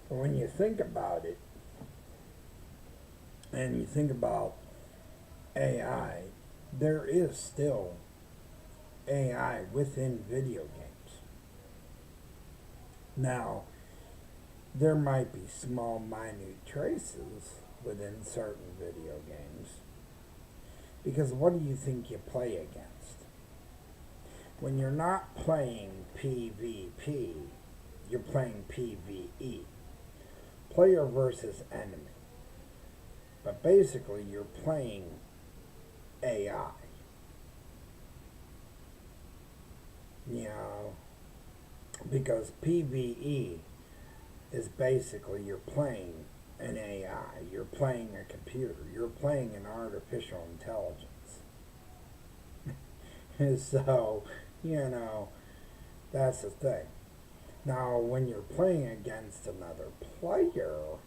when you think about it, and you think about AI, there is still AI within video games. Now, there might be small, minute traces within certain video games, because what do you think you play against? When you're not playing PvP, you're playing PvE, player versus enemy. But basically, you're playing AI. You know, because PvE is basically you're playing an AI, you're playing a computer, you're playing an artificial intelligence. So, you know, that's the thing. Now, when you're playing against another player,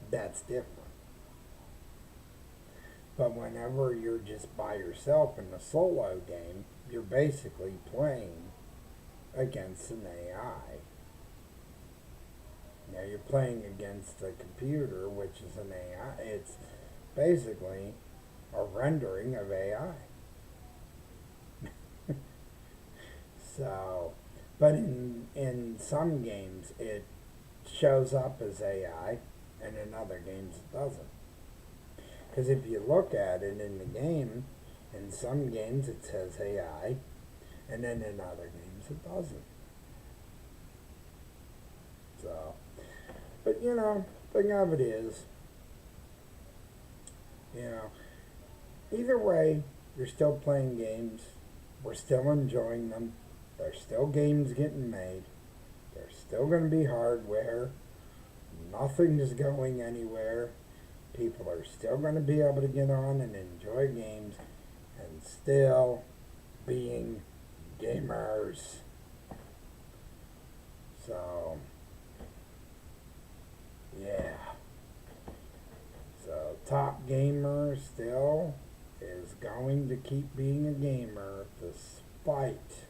that's different. But whenever you're just by yourself in a solo game, you're basically playing against an AI. Now you're playing against the computer, which is an AI. It's basically a rendering of AI. So, but in some games it shows up as AI, and in other games it doesn't. Because if you look at it in the game, in some games it says AI, and then in other games it doesn't. So, but you know, thing of it is, you know, either way, you're still playing games. We're still enjoying them. There's still games getting made. There's still going to be hardware. Nothing is going anywhere. People are still going to be able to get on and enjoy games and still being gamers. So, yeah. So, Top Gamer still is going to keep being a gamer despite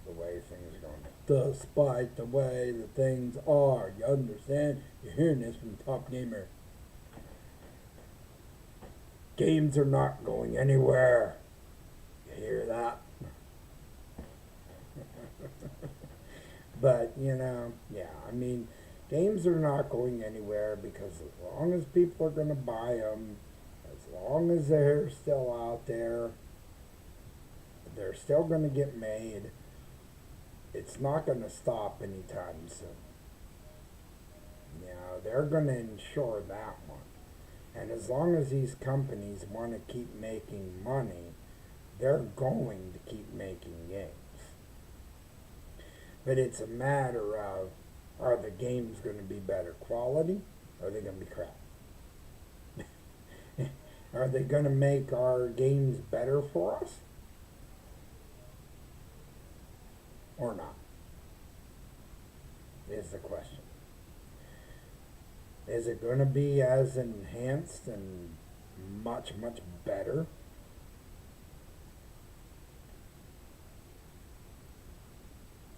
the way things are going. Despite the way the things are. You understand? You're hearing this from Top Gamer. Games are not going anywhere. You hear that? But, you know, yeah, I mean, games are not going anywhere because as long as people are going to buy them, as long as they're still out there, they're still going to get made. It's not going to stop anytime soon. You know, they're going to ensure that one. And as long as these companies want to keep making money, they're going to keep making games. But it's a matter of, are the games going to be better quality, or are they going to be crap? Are they going to make our games better for us? Or not? is the question. Is it going to be as enhanced and much, much better?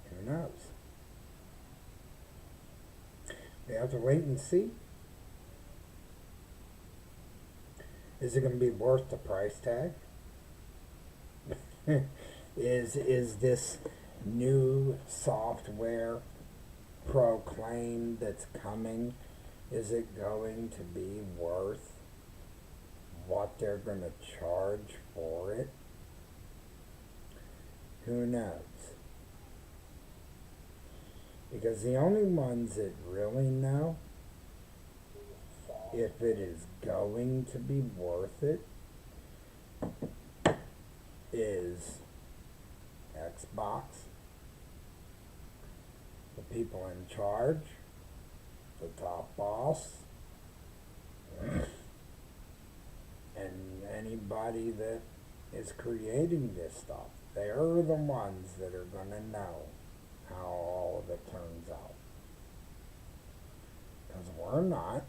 Who knows? We have to wait and see. Is it going to be worth the price tag? is this new software proclaimed that's coming, is it going to be worth what they're going to charge for it? Who knows? Because the only ones that really know if it is going to be worth it is Xbox, the people in charge, the top boss, and anybody that is creating this stuff. They're the ones that are going to know how all of it turns out. Because we're not.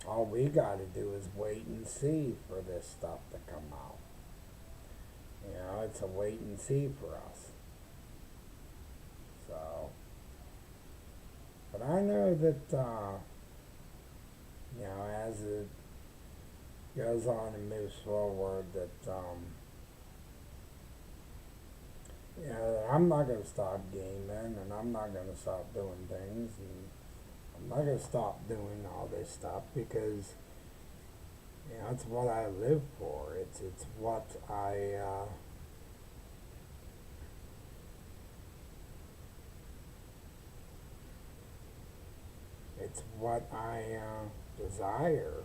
All we got to do is wait and see for this stuff to come out. You know, it's a wait and see for us. So, but I know that, you know, as it goes on and moves forward, that, you know, I'm not going to stop gaming, and I'm not going to stop doing things, and I'm not going to stop doing all this stuff because, you know, it's what I live for. It's what it's what I desire.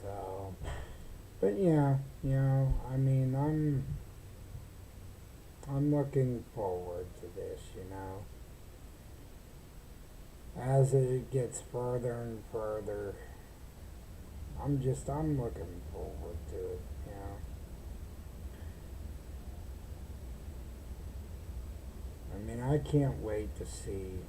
So, but yeah, you know, I mean, I'm looking forward to this, you know. As it gets further and further, I'm looking forward to it, you know. I mean, I can't wait to see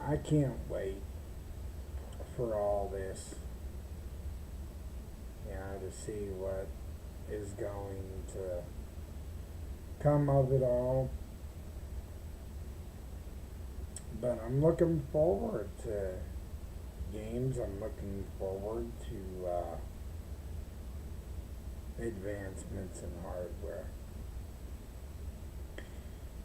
I can't wait for all this, you know, to see what is going to come of it all. But I'm looking forward to games. I'm looking forward to advancements in hardware.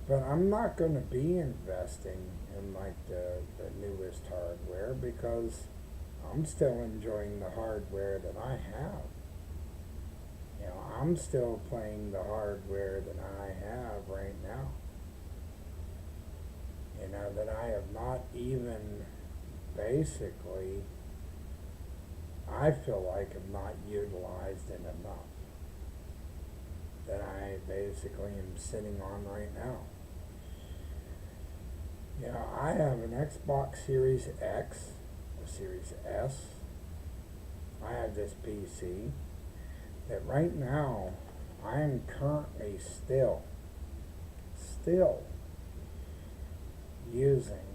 But I'm not going to be investing in like the newest hardware because I'm still enjoying the hardware that I have. You know, I'm still playing the hardware that I have right now. You know, that I have not even basically, I feel like have not utilized it enough. That I basically am sitting on right now. You know, I have an Xbox Series X, a Series S. I have this PC that right now I am currently still using,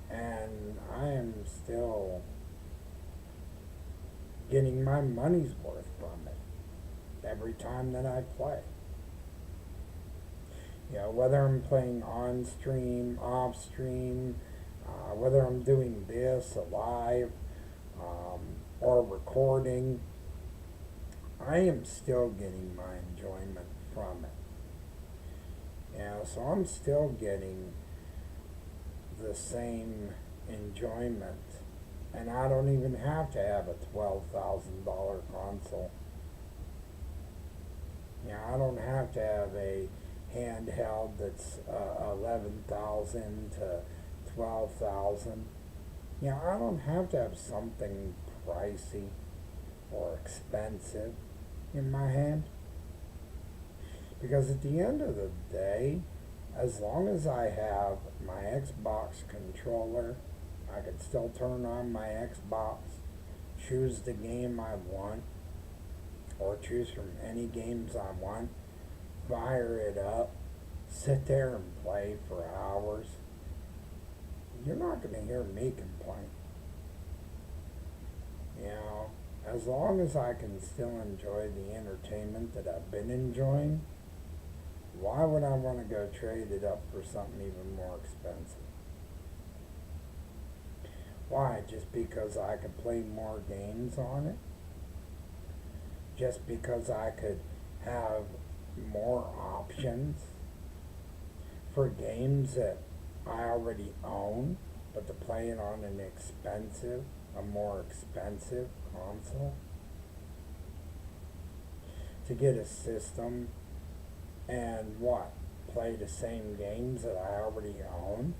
and I am still getting my money's worth from it every time that I play. You know, whether I'm playing on stream, off stream, whether I'm doing this live or recording, I am still getting my enjoyment from it. You know, so I'm still getting the same enjoyment And I don't even have to have a $12,000 console. I don't have to have a handheld that's 11,000 to 12,000. I don't have to have something pricey or expensive in my hand. Because at the end of the day, as long as I have my Xbox controller, I can still turn on my Xbox, choose the game I want, or choose from any games I want, fire it up, sit there and play for hours. You're not going to hear me complain. As long as I can still enjoy the entertainment that I've been enjoying, why would I want to go trade it up for something even more expensive? Why? Just because I could play more games on it? Just because I could have more options for games that I already own, but to play it on a more expensive console? To get a system and play the same games that I already own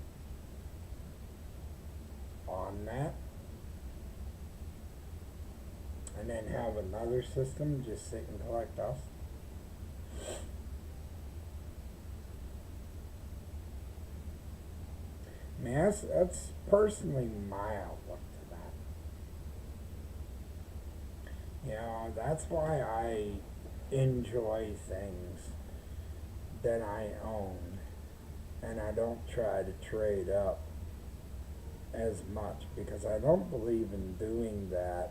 on that? And then have another system just sit and collect dust? That's personally my outlook to that. That's why I enjoy things that I own, and I don't try to trade up as much, because I don't believe in doing that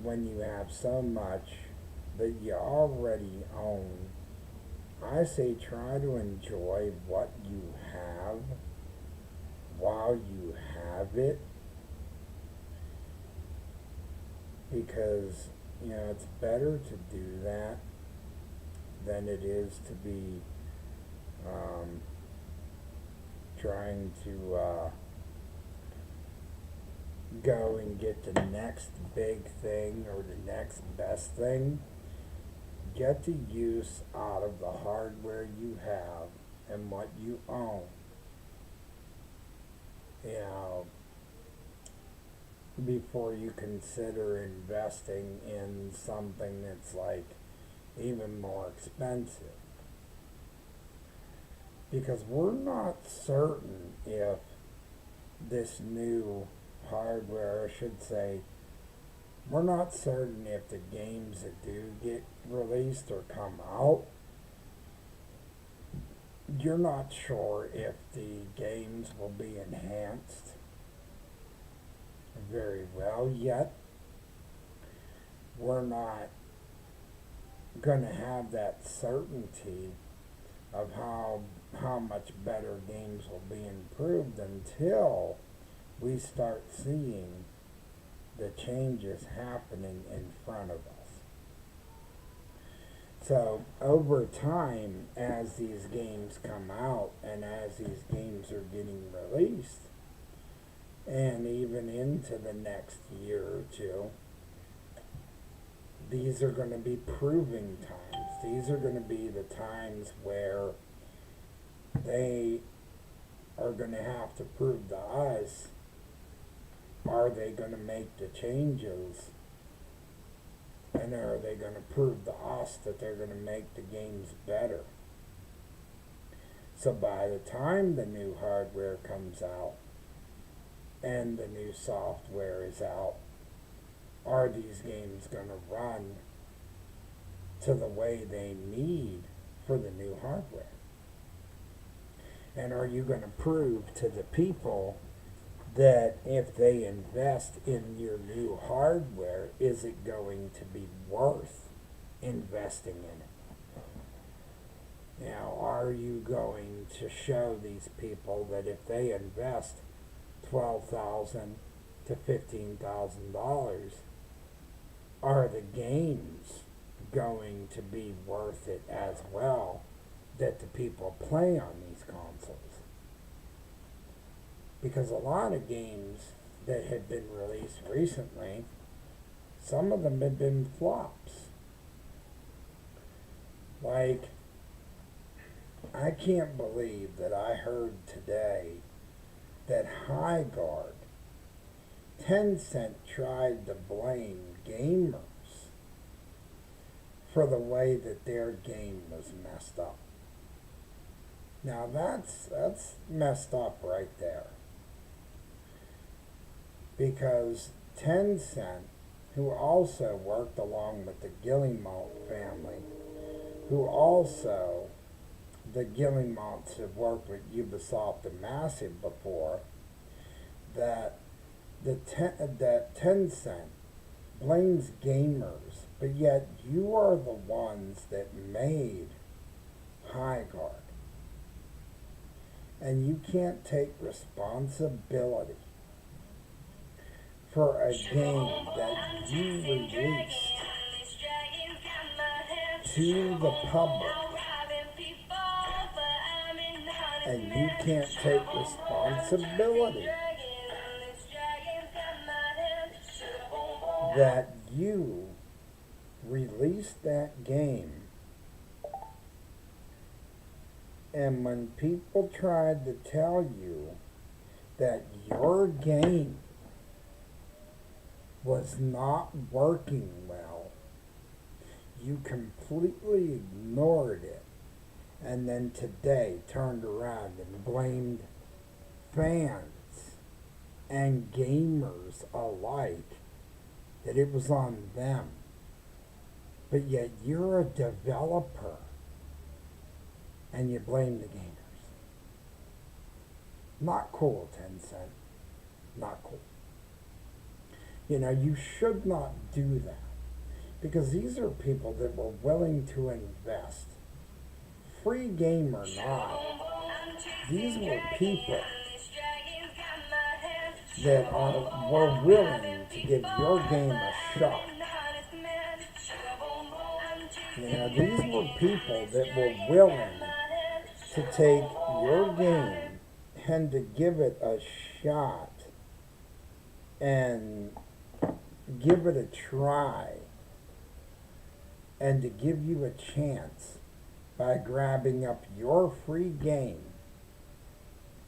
when you have so much that you already own. I say try to enjoy what you have while you have it, because it's better to do that than it is to be trying to go and get the next big thing or the next best thing. Get the use out of the hardware you have and what you own. Before you consider investing in something that's even more expensive. Because we're not certain if this new hardware, I should say, we're not certain if the games that do get released or come out, you're not sure if the games will be enhanced very well yet. We're not going to have that certainty of how much better games will be improved until we start seeing the changes happening in front of us. So over time, as these games come out and as these games are getting released, and even into the next year or two, these are going to be proving times. These are going to be the times where they are going to have to prove to us, are they going to make the changes, and are they going to prove to us that they're going to make the games better? So by the time the new hardware comes out and the new software is out, are these games going to run to the way they need for the new hardware? And are you going to prove to the people that if they invest in your new hardware, is it going to be worth investing in it? Are you going to show these people that if they invest $12,000 to $15,000, are the games going to be worth it as well that the people play on these consoles? Because a lot of games that had been released recently, some of them had been flops. Like, I can't believe that I heard today that HighGuard, Tencent tried to blame gamers for the way that their game was messed up. Now that's messed up right there. Because Tencent, who also worked along with the Guillemot family, who also, the Guillemots have worked with Ubisoft and Massive before, that Tencent blames gamers, but yet you are the ones that made HighGuard. And you can't take responsibility for a game that you released to the public, and you can't take responsibility that you released that game, and when people tried to tell you that your game was not working well, you completely ignored it, and then today turned around and blamed fans and gamers alike that it was on them. But yet you're a developer and you blame the gamers. Not cool, Tencent. Not cool. You know, you should not do that, because these are people that were willing to invest. Free game or not, these were people that were willing to give your game a shot. You know, these were people that were willing to take your game and to give it a shot and give it a try and to give you a chance by grabbing up your free game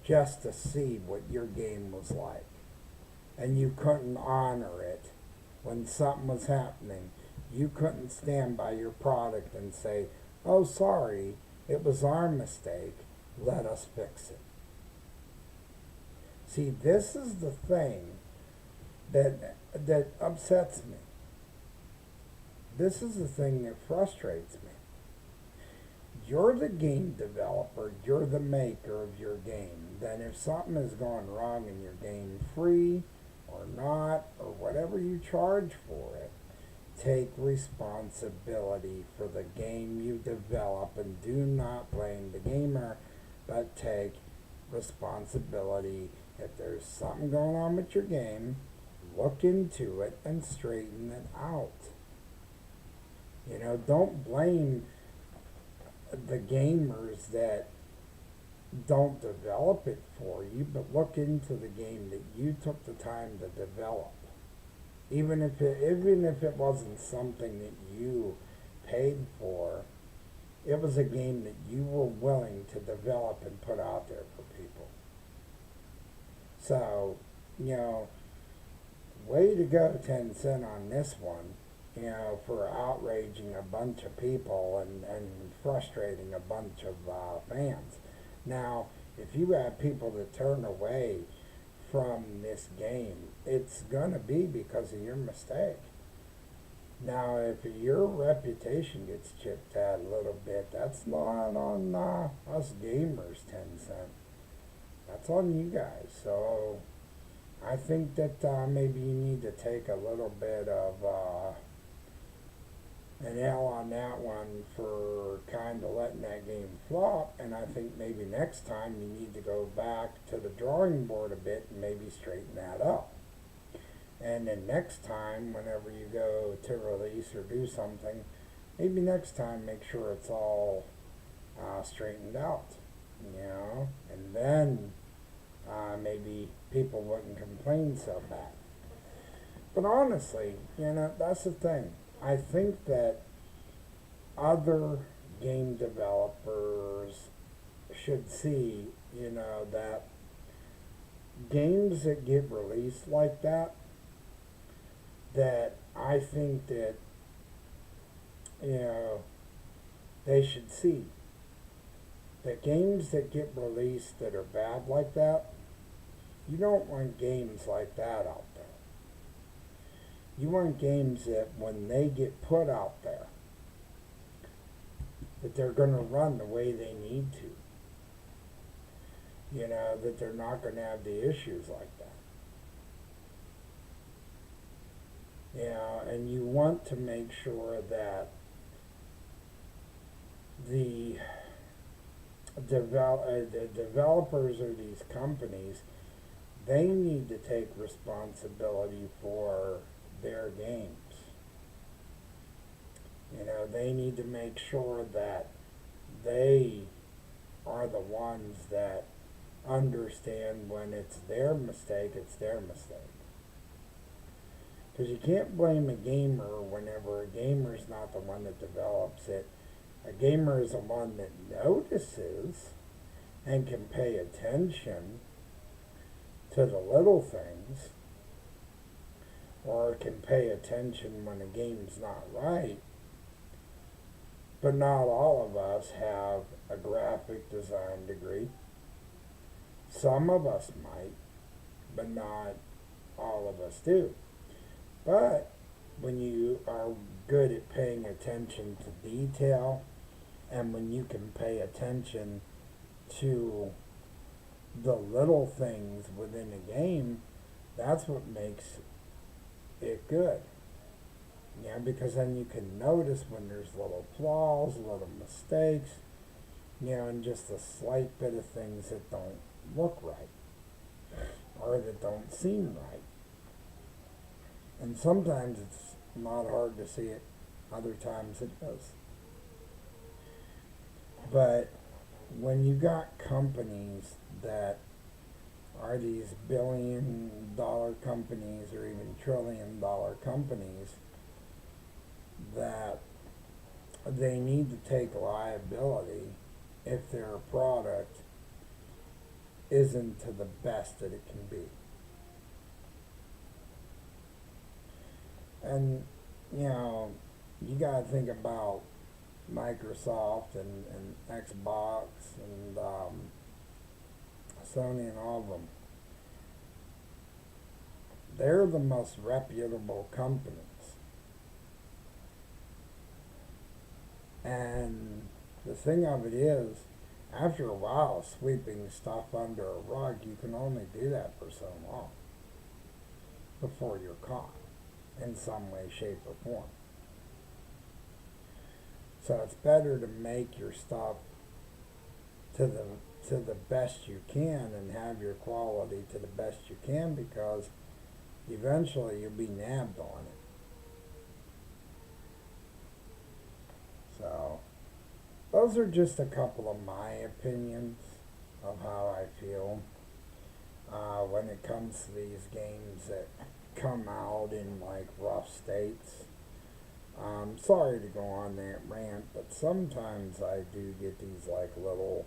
just to see what your game was like. And you couldn't honor it when something was happening. You couldn't stand by your product and say, oh, sorry, it was our mistake, let us fix it. See, this is the thing that upsets me. This is the thing that frustrates me. You're the game developer, you're the maker of your game. Then if something has gone wrong in your game, free or not, or whatever you charge for it, take responsibility for the game you develop, and do not blame the gamer, but take responsibility. If there's something going on with your game, look into it and straighten it out. You know, don't blame the gamers that don't develop it for you, but look into the game that you took the time to develop. Even if it wasn't something that you paid for, it was a game that you were willing to develop and put out there for people. So, you know, way to go, Tencent, on this one, you know, for outraging a bunch of people and frustrating a bunch of fans. Now, if you have people that turn away from this game, it's going to be because of your mistake. Now, if your reputation gets chipped at a little bit, that's not on us gamers, Tencent. That's on you guys. So I think that maybe you need to take a little bit of an L on that one for kind of letting that game flop, and I think maybe next time you need to go back to the drawing board a bit and maybe straighten that up. And then next time, whenever you go to release or do something, maybe next time make sure it's all straightened out, you know, and then maybe people wouldn't complain so bad. But honestly, that's the thing. I think that other game developers should see, that games that get released like that I think that, you know, they should see that games that get released that are bad like that, you don't want games like that out there. You want games that when they get put out there, that they're going to run the way they need to. That they're not going to have the issues like that. And you want to make sure that the developers or these companies, they need to take responsibility for their games. They need to make sure that they are the ones that understand when it's their mistake, it's their mistake. Because you can't blame a gamer whenever a gamer's not the one that develops it. A gamer is the one that notices and can pay attention to the little things, or can pay attention when a game's not right. But not all of us have a graphic design degree. Some of us might, but not all of us do. But when you are good at paying attention to detail, and when you can pay attention to the little things within a game, that's what makes it good. Because then you can notice when there's little flaws, little mistakes, and just a slight bit of things that don't look right, or that don't seem right. And sometimes it's not hard to see it, other times it is. But when you got companies that are these billion-dollar companies or even trillion-dollar companies, that they need to take liability if their product isn't to the best that it can be. And, you gotta think about Microsoft and Xbox and Sony and all of them. They're the most reputable companies. And the thing of it is, after a while, sweeping stuff under a rug, you can only do that for so long before you're caught in some way, shape, or form. So it's better to make your stuff to the best you can and have your quality to the best you can, because eventually you'll be nabbed on it. So those are just a couple of my opinions of how I feel when it comes to these games that come out in like rough states. Sorry to go on that rant, but sometimes I do get these like little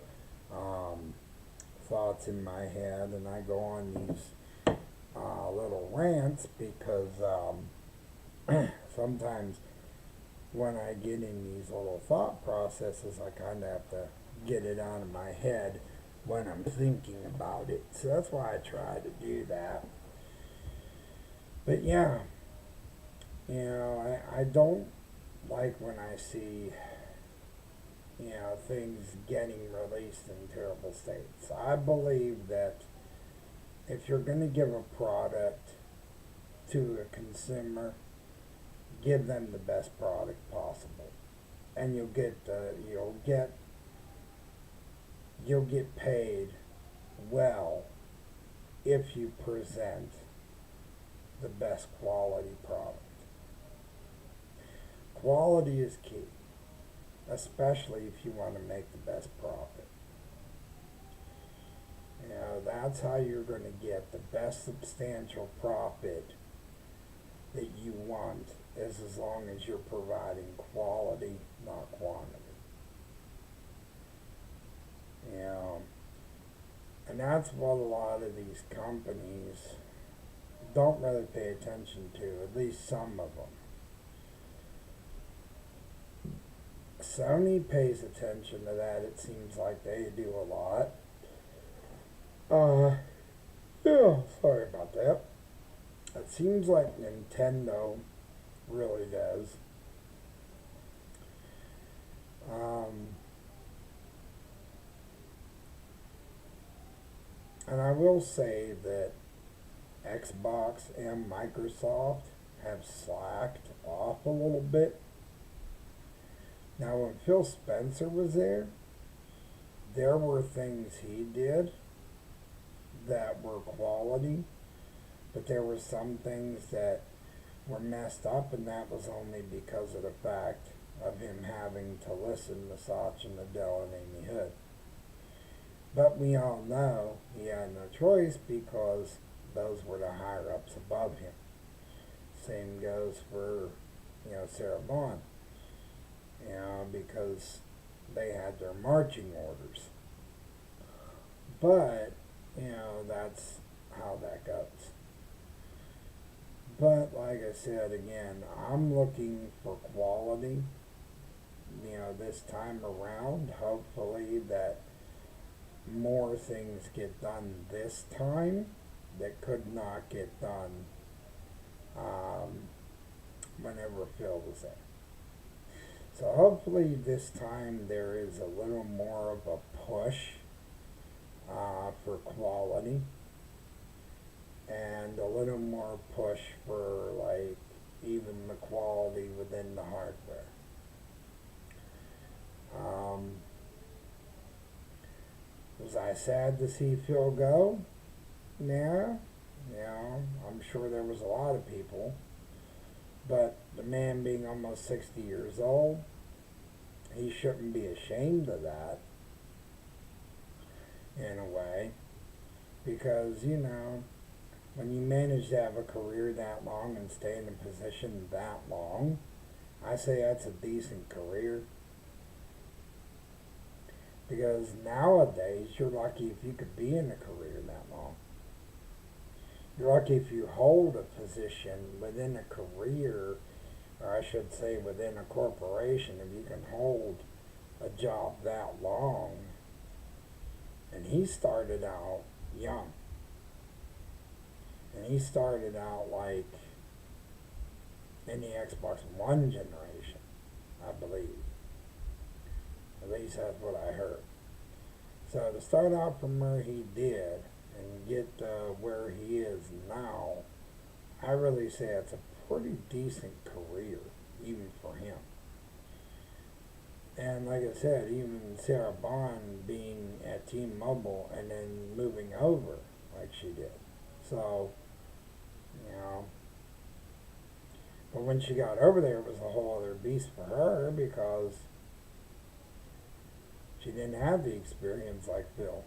thoughts in my head, and I go on these little rants because sometimes when I get in these little thought processes, I kind of have to get it out of my head when I'm thinking about it. So that's why I try to do that. But yeah, I don't like when I see, things getting released in terrible states. I believe that if you're going to give a product to a consumer, give them the best product possible, and you'll get paid well if you present the best quality product. Quality is key, especially if you want to make the best profit. that's how you're going to get the best substantial profit that you want, is as long as you're providing quality, not quantity. You know, and that's what a lot of these companies don't really pay attention to, at least some of them. Sony pays attention to that. It seems like they do a lot. Yeah, sorry about that. It seems like Nintendo really does. And I will say that Xbox and Microsoft have slacked off a little bit. Now, when Phil Spencer was there were things he did that were quality, but there were some things that were messed up, and that was only because of the fact of him having to listen to Satya Nadella and Amy Hood. But we all know he had no choice because those were the higher-ups above him. Same goes for, Sarah Bond. Because they had their marching orders. But, that's how that goes. But, like I said again, I'm looking for quality, this time around. Hopefully that more things get done this time that could not get done whenever Phil was there. So hopefully this time there is a little more of a push for quality, and a little more push for even the quality within the hardware. Was I sad to see Phil go? Yeah, I'm sure there was a lot of people. But the man being almost 60 years old, he shouldn't be ashamed of that, in a way. Because, when you manage to have a career that long and stay in a position that long, I say that's a decent career. Because nowadays, you're lucky if you could be in a career that long. You're lucky if you hold a position within a career, or I should say within a corporation, if you can hold a job that long. And he started out young. And he started out in the Xbox One generation, I believe. At least that's what I heard. So to start out from where he did and get where he is now, I really say it's a pretty decent career, even for him. And like I said, even Sarah Bond being at T-Mobile and then moving over like she did. So, but when she got over there, it was a whole other beast for her because she didn't have the experience like Phil.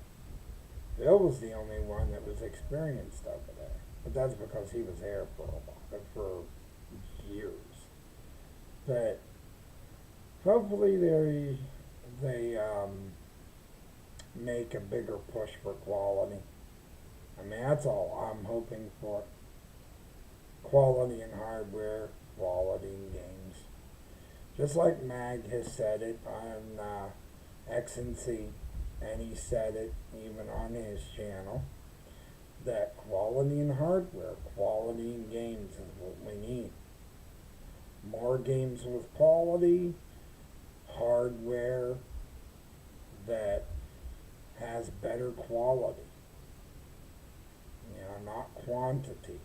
Phil was the only one that was experienced over there. But that's because he was there for a while, for years. But hopefully they make a bigger push for quality. I mean, that's all I'm hoping for. Quality in hardware, quality in games. Just like Mag has said it on XNC, and he said it even on his channel, that quality in hardware, quality in games is what we need. More games with quality, hardware that has better quality. Not quantity.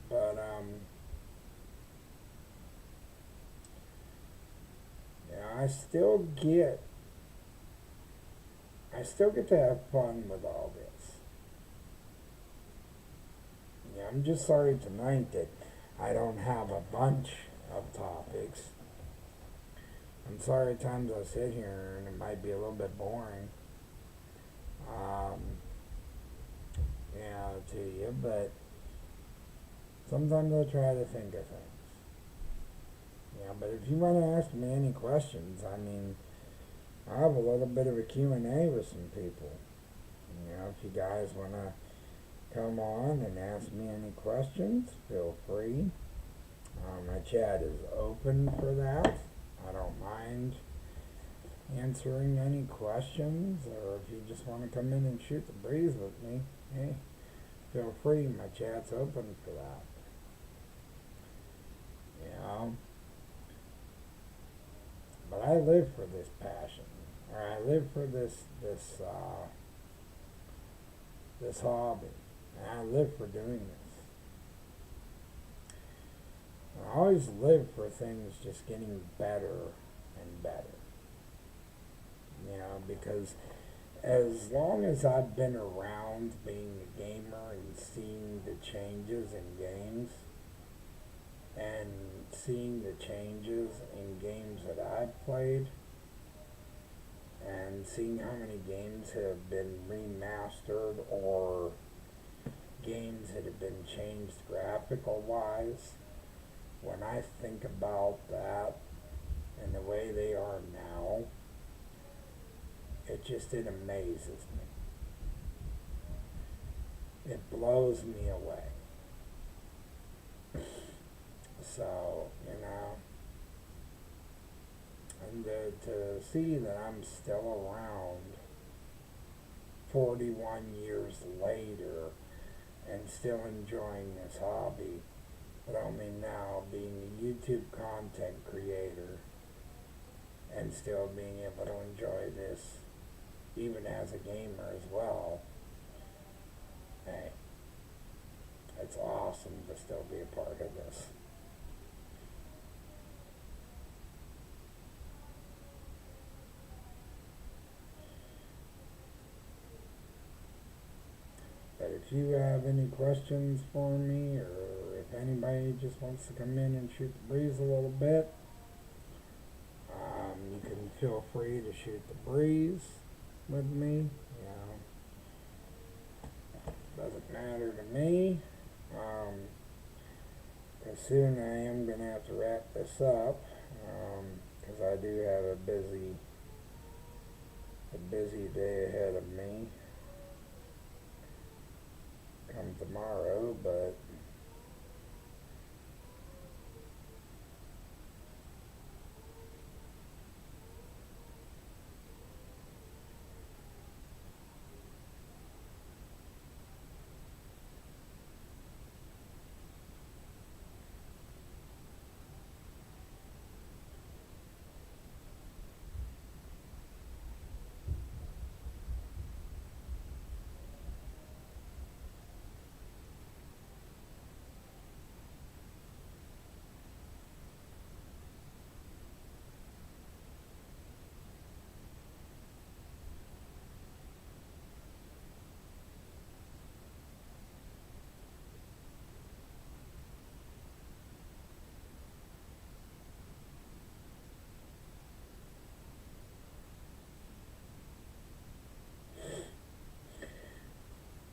But I still get to have fun with all this. I'm just sorry tonight that I don't have a bunch of topics. I'm sorry at times I sit here and it might be a little bit boring. um, to you, but sometimes I try to think of things. But if you want to ask me any questions, I mean, I have a little bit of a Q&A with some people. If you guys want to come on and ask me any questions, feel free. My chat is open for that. I don't mind answering any questions, or if you just want to come in and shoot the breeze with me, hey, feel free. My chat's open for that. But I live for this passion, or I live for this hobby, and I live for doing this. I always live for things just getting better and better. Because as long as I've been around being a gamer and seeing the changes in games, and seeing the changes in games that I've played, and seeing how many games have been remastered or games that have been changed graphical wise, when I think about that and the way they are now, it amazes me. It blows me away. So, and to see that I'm still around 41 years later and still enjoying this hobby, but only now being a YouTube content creator and still being able to enjoy this even as a gamer as well. Hey, it's awesome to still be a part of this. But if you have any questions for me, or if anybody just wants to come in and shoot the breeze a little bit, you can feel free to shoot the breeze with me. Doesn't matter to me. Because soon I am going to have to wrap this up, because I do have a busy day ahead of me come tomorrow, but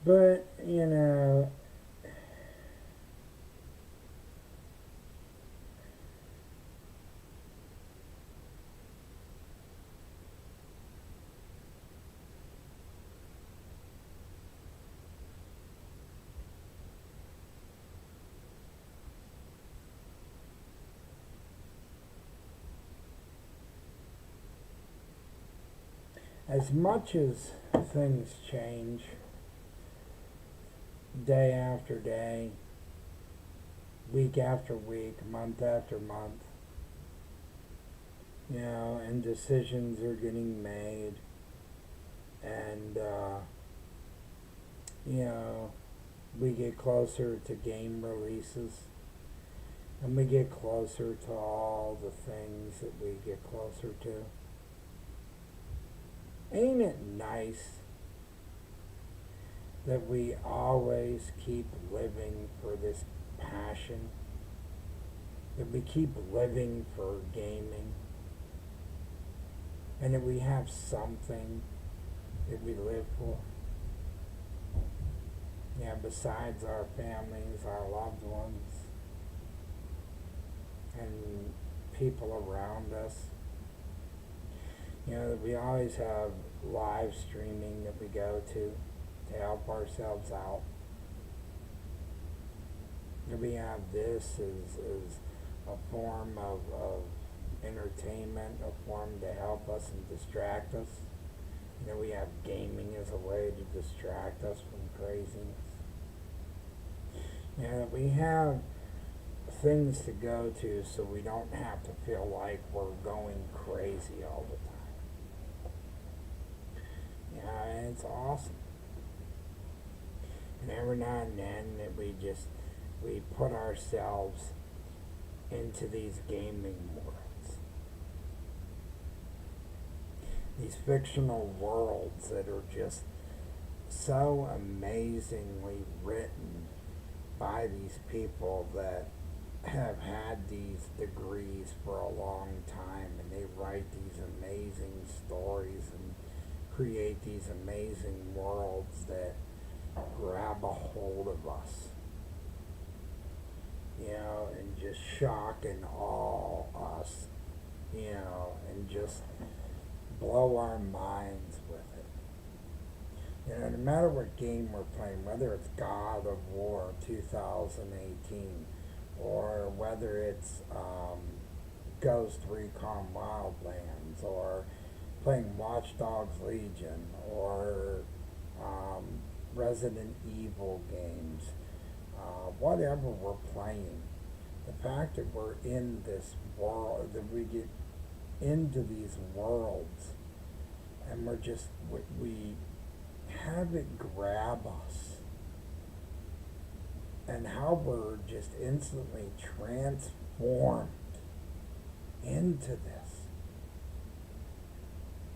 But, as much as things change day after day, week after week, month after month, and decisions are getting made, and, we get closer to game releases, and we get closer to all the things that we get closer to. Ain't it nice that we always keep living for this passion, that we keep living for gaming, and that we have something that we live for. Yeah, besides our families, our loved ones, and people around us. You know, we always have live streaming that we go to help ourselves out. And we have this as a form of entertainment, a form to help us and distract us. You know, we have gaming as a way to distract us from craziness. You know, we have things to go to so we don't have to feel like we're going crazy all the time. Yeah, and it's awesome. And every now and then that we put ourselves into these gaming worlds. These fictional worlds that are just so amazingly written by these people that have had these degrees for a long time, and they write these amazing stories and create these amazing worlds that grab a hold of us, you know, and just shock and awe us, you know, and just blow our minds with it. You know, no matter what game we're playing, whether it's God of War 2018, or whether it's Ghost Recon Wildlands, or playing Watch Dogs Legion, or Resident Evil games, whatever we're playing, the fact that we're in this world, that we get into these worlds, and we have it grab us, and how we're just instantly transformed into this.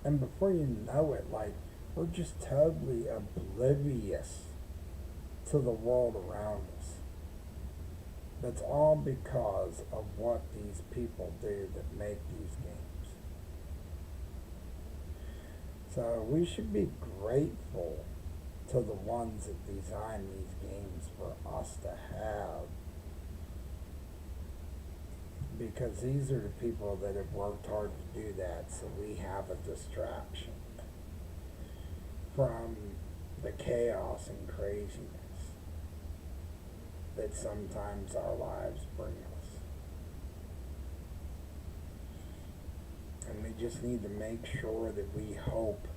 And before you know it, like, we're just totally oblivious to the world around us. That's all because of what these people do that make these games. So we should be grateful to the ones that design these games for us to have, because these are the people that have worked hard to do that, so we have a distraction from the chaos and craziness that sometimes our lives bring us. And we just need to make sure that we hope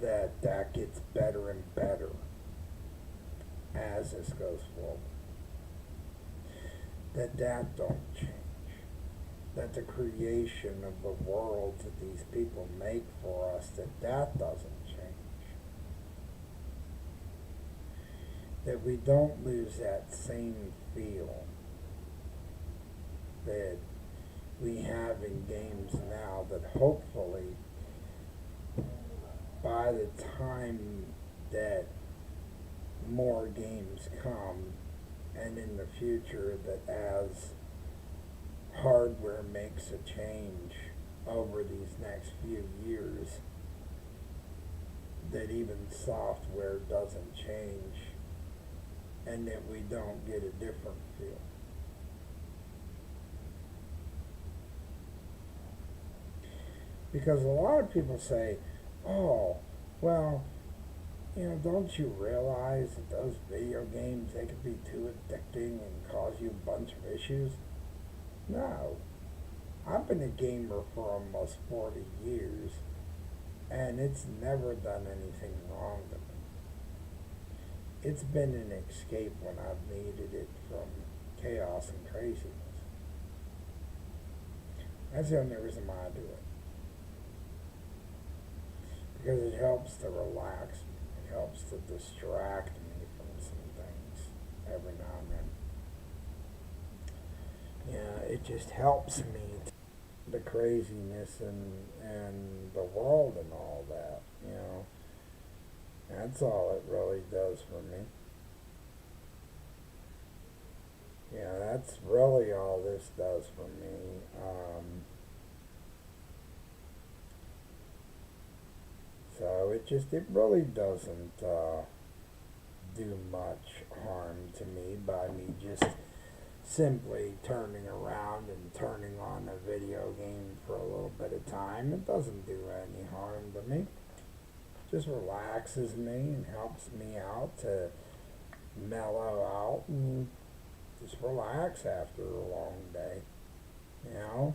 that that gets better and better as this goes forward. That don't change. That the creation of the worlds that these people make for us, that doesn't change. That we don't lose that same feel that we have in games now, that hopefully by the time that more games come, and in the future, that as hardware makes a change over these next few years, that even software doesn't change, and that we don't get a different feel. Because a lot of people say, oh, well, you know, don't you realize that those video games, they could be too addicting and cause you a bunch of issues? No. I've been a gamer for almost 40 years, and it's never done anything wrong to me. It's been an escape when I've needed it from chaos and craziness. That's the only reason why I do it. Because it helps to relax me. It helps to distract me from some things every now and then. Yeah, it just helps me. The craziness and the world and all that, you know. That's all it really does for me. Yeah, that's really all this does for me. So it really doesn't do much harm to me by me just simply turning around and turning on a video game for a little bit of time. It doesn't do any harm to me. It just relaxes me and helps me out to mellow out and just relax after a long day, you know?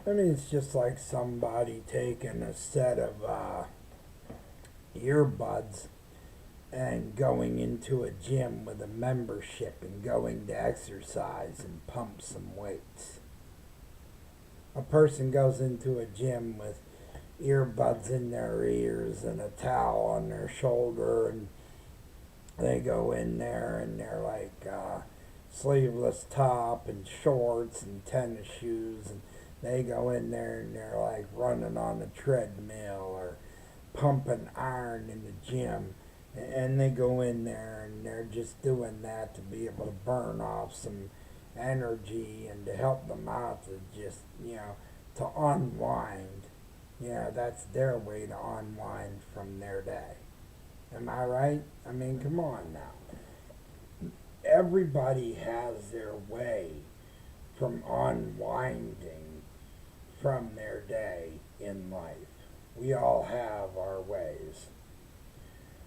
I mean, it's just like somebody taking a set of earbuds and going into a gym with a membership and going to exercise and pump some weights. A person goes into a gym with earbuds in their ears and a towel on their shoulder, and they go in there and they're like sleeveless top and shorts and tennis shoes, and they go in there and they're like running on a treadmill or pumping iron in the gym. And they go in there and they're just doing that to be able to burn off some energy and to help them out to just, to unwind. That's their way to unwind from their day. Am I right? I mean, come on now. Everybody has their way from unwinding from their day in life. We all have our ways.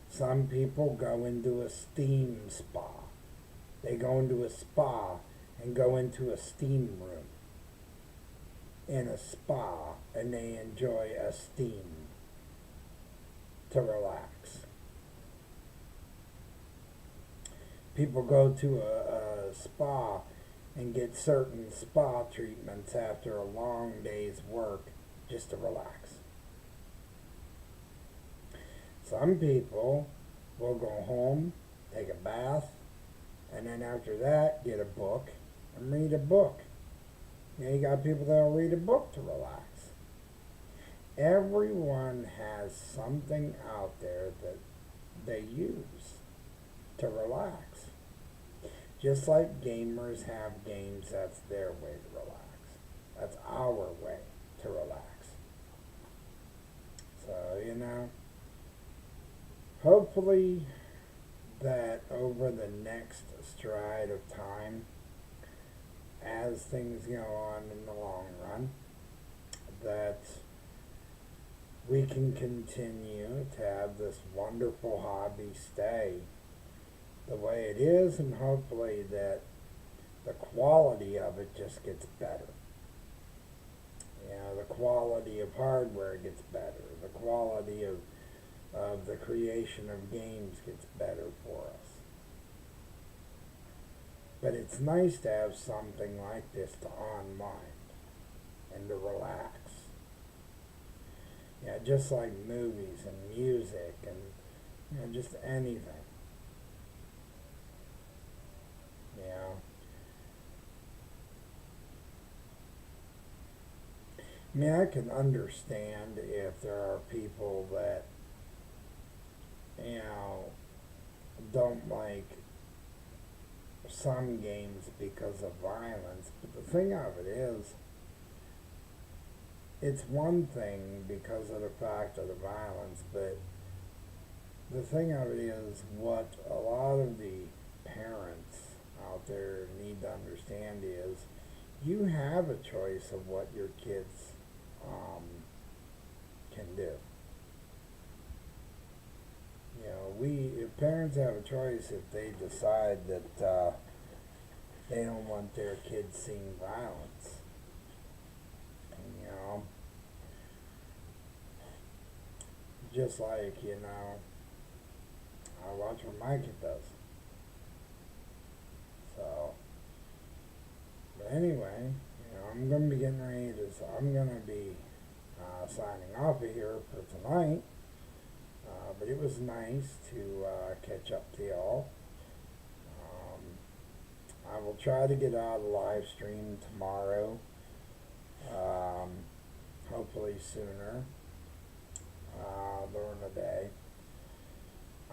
Some people go into a steam spa. They go into a spa and go into a steam room in a spa, and they enjoy a steam to relax. People go to a spa and get certain spa treatments after a long day's work just to relax. Some people will go home, take a bath, and then after that get a book and read a book. You got people that will read a book to relax. Everyone has something out there that they use to relax. Just like gamers have games, that's their way to relax. That's our way to relax. So, hopefully that over the next stride of time, as things go on in the long run, that we can continue to have this wonderful hobby stay the way it is, and hopefully that the quality of it just gets better. The quality of hardware gets better. The quality of the creation of games gets better for us. But it's nice to have something like this to unwind and to relax. Just like movies and music and just anything. I mean, I can understand if there are people that, don't like some games because of violence, but the thing of it is, it's one thing because of the fact of the violence, but the thing of it is what a lot of the parents out there need to understand is you have a choice of what your kids can do. If parents have a choice, if they decide that they don't want their kids seeing violence, just like, I watch what my kid does. So, but anyway, I'm going to be getting ready to, I'm going to be signing off of here for tonight. But it was nice to catch up to y'all. I will try to get out a live stream tomorrow. Hopefully sooner during the day.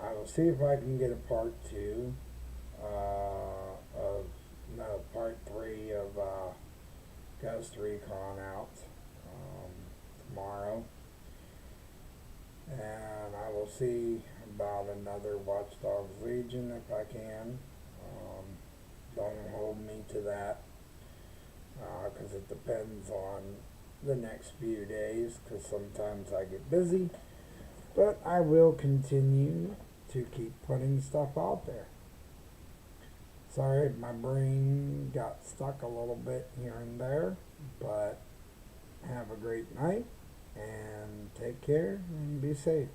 I will see if I can get a part 2 part 3 of Ghost Recon out tomorrow. And I will see about another Watch Dogs Legion if I can. Don't hold me to that because it depends on the next few days, because sometimes I get busy. But I will continue to keep putting stuff out there. Sorry, my brain got stuck a little bit here and there, but have a great night and take care and be safe.